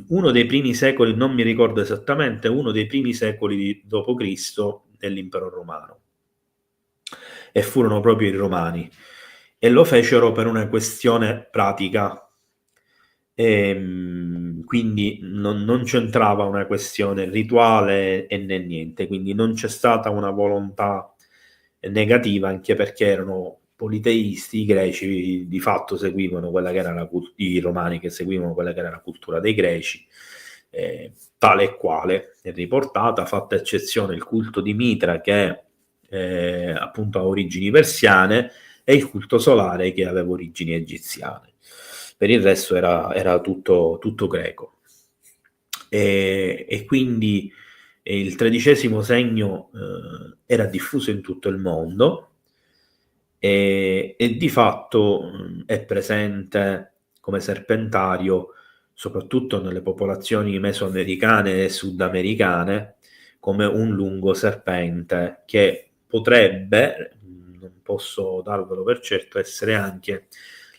uno dei primi secoli, non mi ricordo esattamente, uno dei primi secoli dopo Cristo dell'impero romano. E furono proprio i romani. E lo fecero per una questione pratica. quindi non c'entrava una questione rituale e né niente, quindi non c'è stata una volontà negativa, anche perché erano politeisti. I greci di fatto seguivano quella che era i romani che seguivano quella che era la cultura dei greci, tale e quale è riportata, fatta eccezione il culto di Mitra che appunto ha origini persiane e il culto solare che aveva origini egiziane. Per il resto era tutto greco. E quindi il tredicesimo segno era diffuso in tutto il mondo e di fatto è presente come serpentario soprattutto nelle popolazioni mesoamericane e sudamericane come un lungo serpente che potrebbe, non posso darvelo per certo, essere anche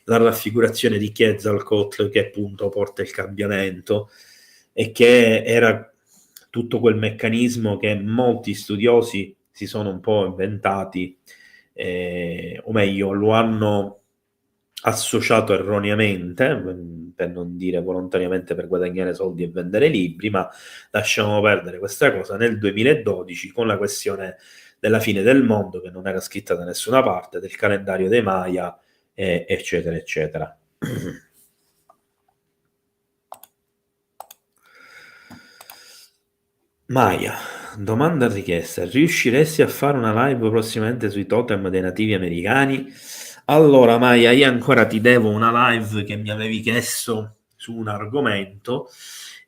la raffigurazione di Quetzalcoatl che appunto porta il cambiamento e che era tutto quel meccanismo che molti studiosi si sono un po' inventati, o meglio lo hanno associato erroneamente, per non dire volontariamente, per guadagnare soldi e vendere libri, ma lasciamo perdere questa cosa. Nel 2012 con la questione della fine del mondo che non era scritta da nessuna parte, del calendario dei Maya, eccetera eccetera. Maya, domanda richiesta: riusciresti a fare una live prossimamente sui totem dei nativi americani? Allora Maya, io ancora ti devo una live che mi avevi chiesto su un argomento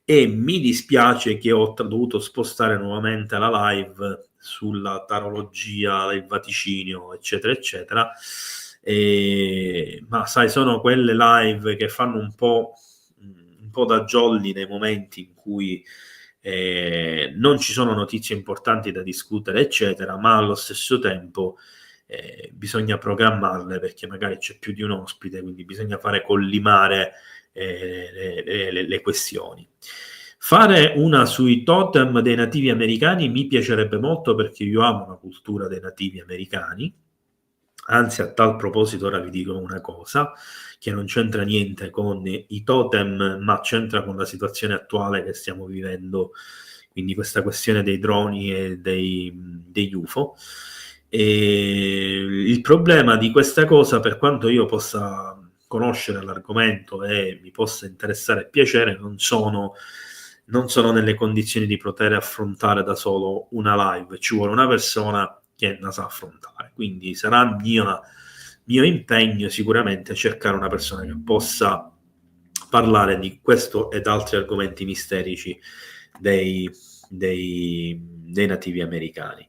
e mi dispiace che ho dovuto spostare nuovamente la live sulla tarologia, il vaticinio, eccetera eccetera, ma sai, sono quelle live che fanno un po' da jolly nei momenti in cui non ci sono notizie importanti da discutere eccetera, ma allo stesso tempo bisogna programmarle perché magari c'è più di un ospite, quindi bisogna fare collimare le questioni. Fare una sui totem dei nativi americani mi piacerebbe molto perché io amo la cultura dei nativi americani. Anzi, a tal proposito ora vi dico una cosa che non c'entra niente con i totem, ma c'entra con la situazione attuale che stiamo vivendo, quindi questa questione dei droni e degli UFO. E il problema di questa cosa, per quanto io possa conoscere l'argomento e mi possa interessare e piacere, non sono nelle condizioni di poter affrontare da solo una live. Ci vuole una persona che la sa affrontare, quindi sarà mio impegno sicuramente cercare una persona che possa parlare di questo ed altri argomenti misterici dei nativi americani.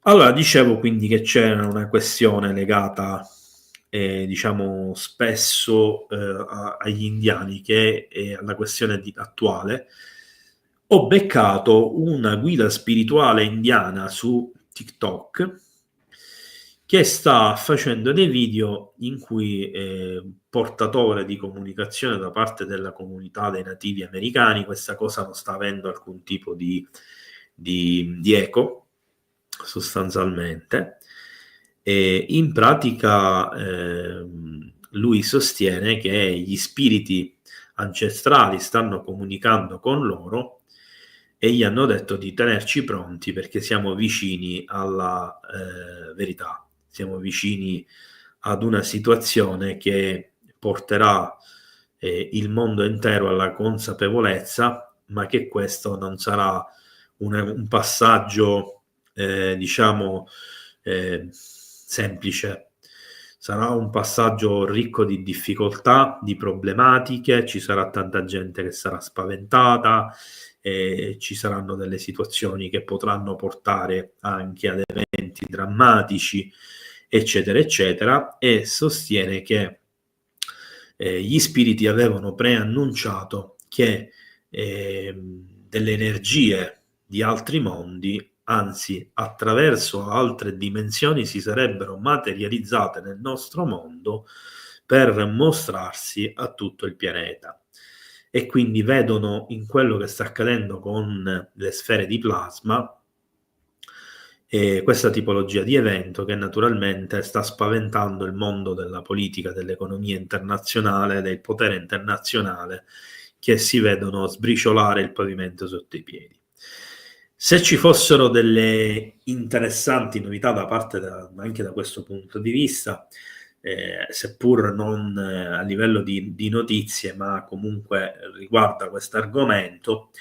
Allora, dicevo quindi che c'era una questione legata diciamo spesso agli indiani, che è la questione attuale. Ho beccato una guida spirituale indiana su TikTok che sta facendo dei video in cui portatore di comunicazione da parte della comunità dei nativi americani, questa cosa non sta avendo alcun tipo di eco sostanzialmente, e in pratica lui sostiene che gli spiriti ancestrali stanno comunicando con loro e gli hanno detto di tenerci pronti perché siamo vicini alla verità, siamo vicini ad una situazione che porterà il mondo intero alla consapevolezza, ma che questo non sarà un passaggio diciamo semplice, sarà un passaggio ricco di difficoltà, di problematiche, ci sarà tanta gente che sarà spaventata, ci saranno delle situazioni che potranno portare anche ad eventi drammatici, eccetera eccetera, e sostiene che gli spiriti avevano preannunciato che delle energie di altri mondi, anzi attraverso altre dimensioni, si sarebbero materializzate nel nostro mondo per mostrarsi a tutto il pianeta. E quindi vedono in quello che sta accadendo con le sfere di plasma questa tipologia di evento che naturalmente sta spaventando il mondo della politica, dell'economia internazionale, del potere internazionale, che si vedono sbriciolare il pavimento sotto i piedi. Se ci fossero delle interessanti novità da parte anche da questo punto di vista, seppur non a livello di notizie, ma comunque riguarda questo argomento,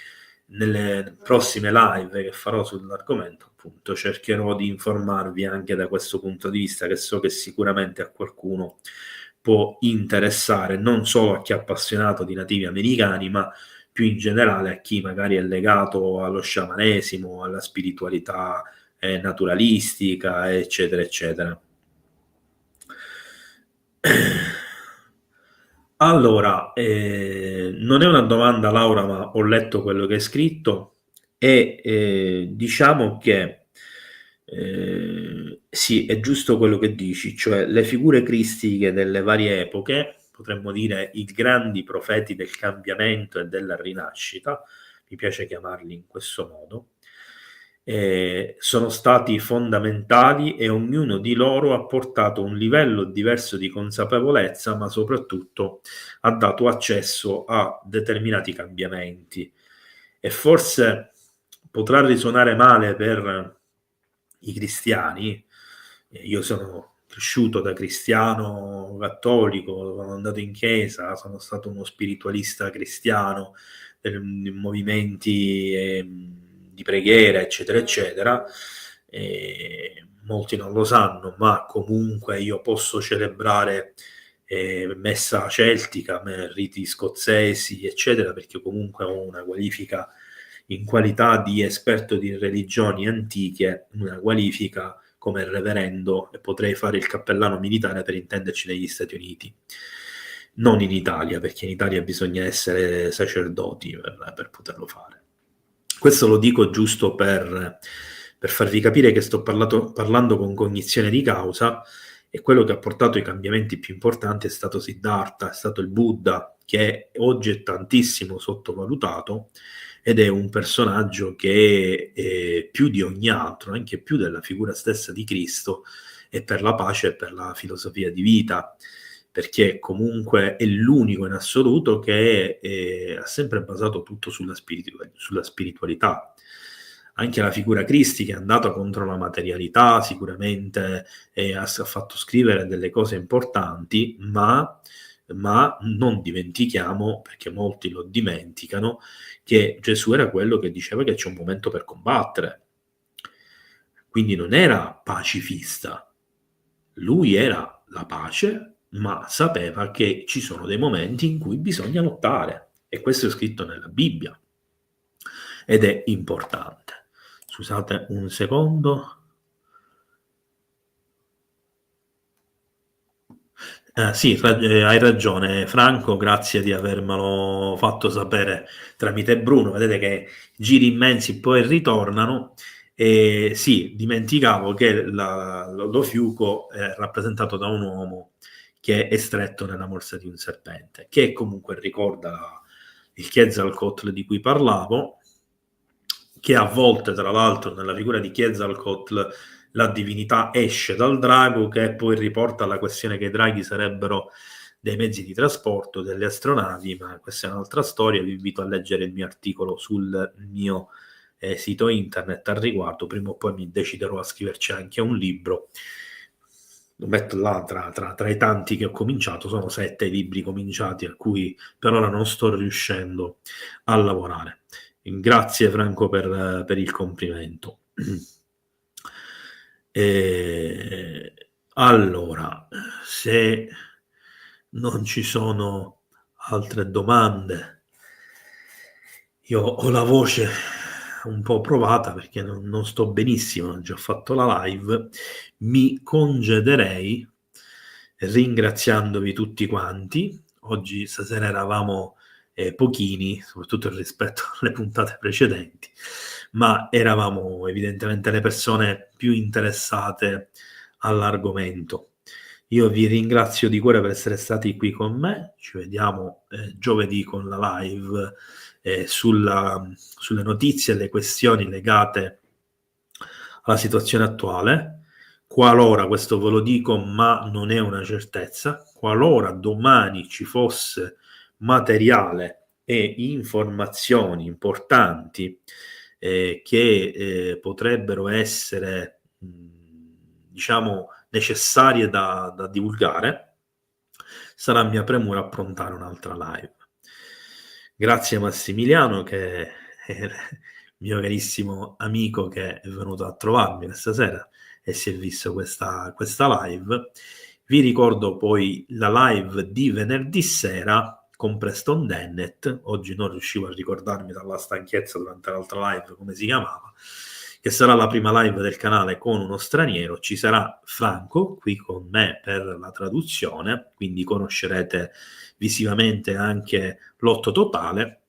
nelle prossime live che farò sull'argomento, appunto, cercherò di informarvi anche da questo punto di vista, che so che sicuramente a qualcuno può interessare, non solo a chi è appassionato di nativi americani, ma più in generale a chi magari è legato allo sciamanesimo, alla spiritualità naturalistica, eccetera, eccetera. Allora, non è una domanda, Laura, ma ho letto quello che hai scritto e diciamo che sì, è giusto quello che dici, cioè le figure cristiche delle varie epoche, potremmo dire i grandi profeti del cambiamento e della rinascita, mi piace chiamarli in questo modo, sono stati fondamentali e ognuno di loro ha portato un livello diverso di consapevolezza, ma soprattutto ha dato accesso a determinati cambiamenti. E forse potrà risuonare male per i cristiani. Io sono cresciuto da cristiano cattolico, sono andato in chiesa, sono stato uno spiritualista cristiano in movimenti di preghiera, eccetera, eccetera. Molti non lo sanno, ma comunque io posso celebrare messa celtica, riti scozzesi, eccetera, perché comunque ho una qualifica in qualità di esperto di religioni antiche, una qualifica come reverendo, e potrei fare il cappellano militare per intenderci negli Stati Uniti, non in Italia, perché in Italia bisogna essere sacerdoti per poterlo fare. Questo lo dico giusto per farvi capire che sto parlando con cognizione di causa, e quello che ha portato i cambiamenti più importanti è stato Siddhartha, è stato il Buddha, che oggi è tantissimo sottovalutato ed è un personaggio che più di ogni altro, anche più della figura stessa di Cristo, è per la pace e per la filosofia di vita, perché comunque è l'unico in assoluto che ha sempre basato tutto sulla spiritualità. Anche la figura Cristi, che è andata contro la materialità, sicuramente ha fatto scrivere delle cose importanti, ma non dimentichiamo, perché molti lo dimenticano, che Gesù era quello che diceva che c'è un momento per combattere. Quindi non era pacifista, lui era la pace, ma sapeva che ci sono dei momenti in cui bisogna lottare, e questo è scritto nella Bibbia ed è importante. Scusate un secondo. Sì, hai ragione Franco, grazie di avermelo fatto sapere tramite Bruno. Vedete che giri immensi poi ritornano. E sì, dimenticavo che lo fiuco è rappresentato da un uomo che è stretto nella morsa di un serpente, che comunque ricorda il Quetzalcoatl di cui parlavo, che a volte, tra l'altro, nella figura di Quetzalcoatl la divinità esce dal drago, che poi riporta alla questione che i draghi sarebbero dei mezzi di trasporto, delle astronavi, ma questa è un'altra storia. Vi invito a leggere il mio articolo sul mio sito internet al riguardo. Prima o poi mi deciderò a scriverci anche un libro. Lo metto là tra i tanti che ho cominciato. Sono 7 libri cominciati, a cui per ora non sto riuscendo a lavorare. Grazie Franco per il complimento. Allora, se non ci sono altre domande, io ho la voce un po' provata perché non sto benissimo, ho già fatto la live, mi congederei ringraziandovi tutti quanti. Oggi stasera eravamo pochini, soprattutto rispetto alle puntate precedenti, ma eravamo evidentemente le persone più interessate all'argomento. Io vi ringrazio di cuore per essere stati qui con me. Ci vediamo giovedì con la live sulle notizie e le questioni legate alla situazione attuale, qualora, questo ve lo dico ma non è una certezza, qualora domani ci fosse materiale e informazioni importanti che potrebbero essere diciamo necessarie da divulgare, sarà mia premura approntare un'altra live. Grazie a Massimiliano, che è il mio carissimo amico, che è venuto a trovarmi questa sera e si è visto questa live. Vi ricordo poi la live di venerdì sera con Preston Dennett. Oggi non riuscivo a ricordarmi dalla stanchezza durante l'altra live come si chiamava, che sarà la prima live del canale con uno straniero. Ci sarà Franco qui con me per la traduzione, quindi conoscerete visivamente anche l'Otto Totale,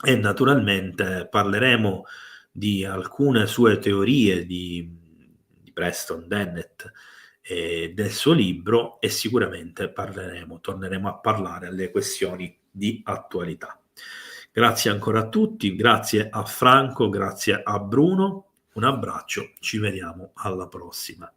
e naturalmente parleremo di alcune sue teorie di Preston Dennett e del suo libro, e sicuramente torneremo a parlare alle questioni di attualità. Grazie ancora a tutti, grazie a Franco, grazie a Bruno, un abbraccio, ci vediamo alla prossima.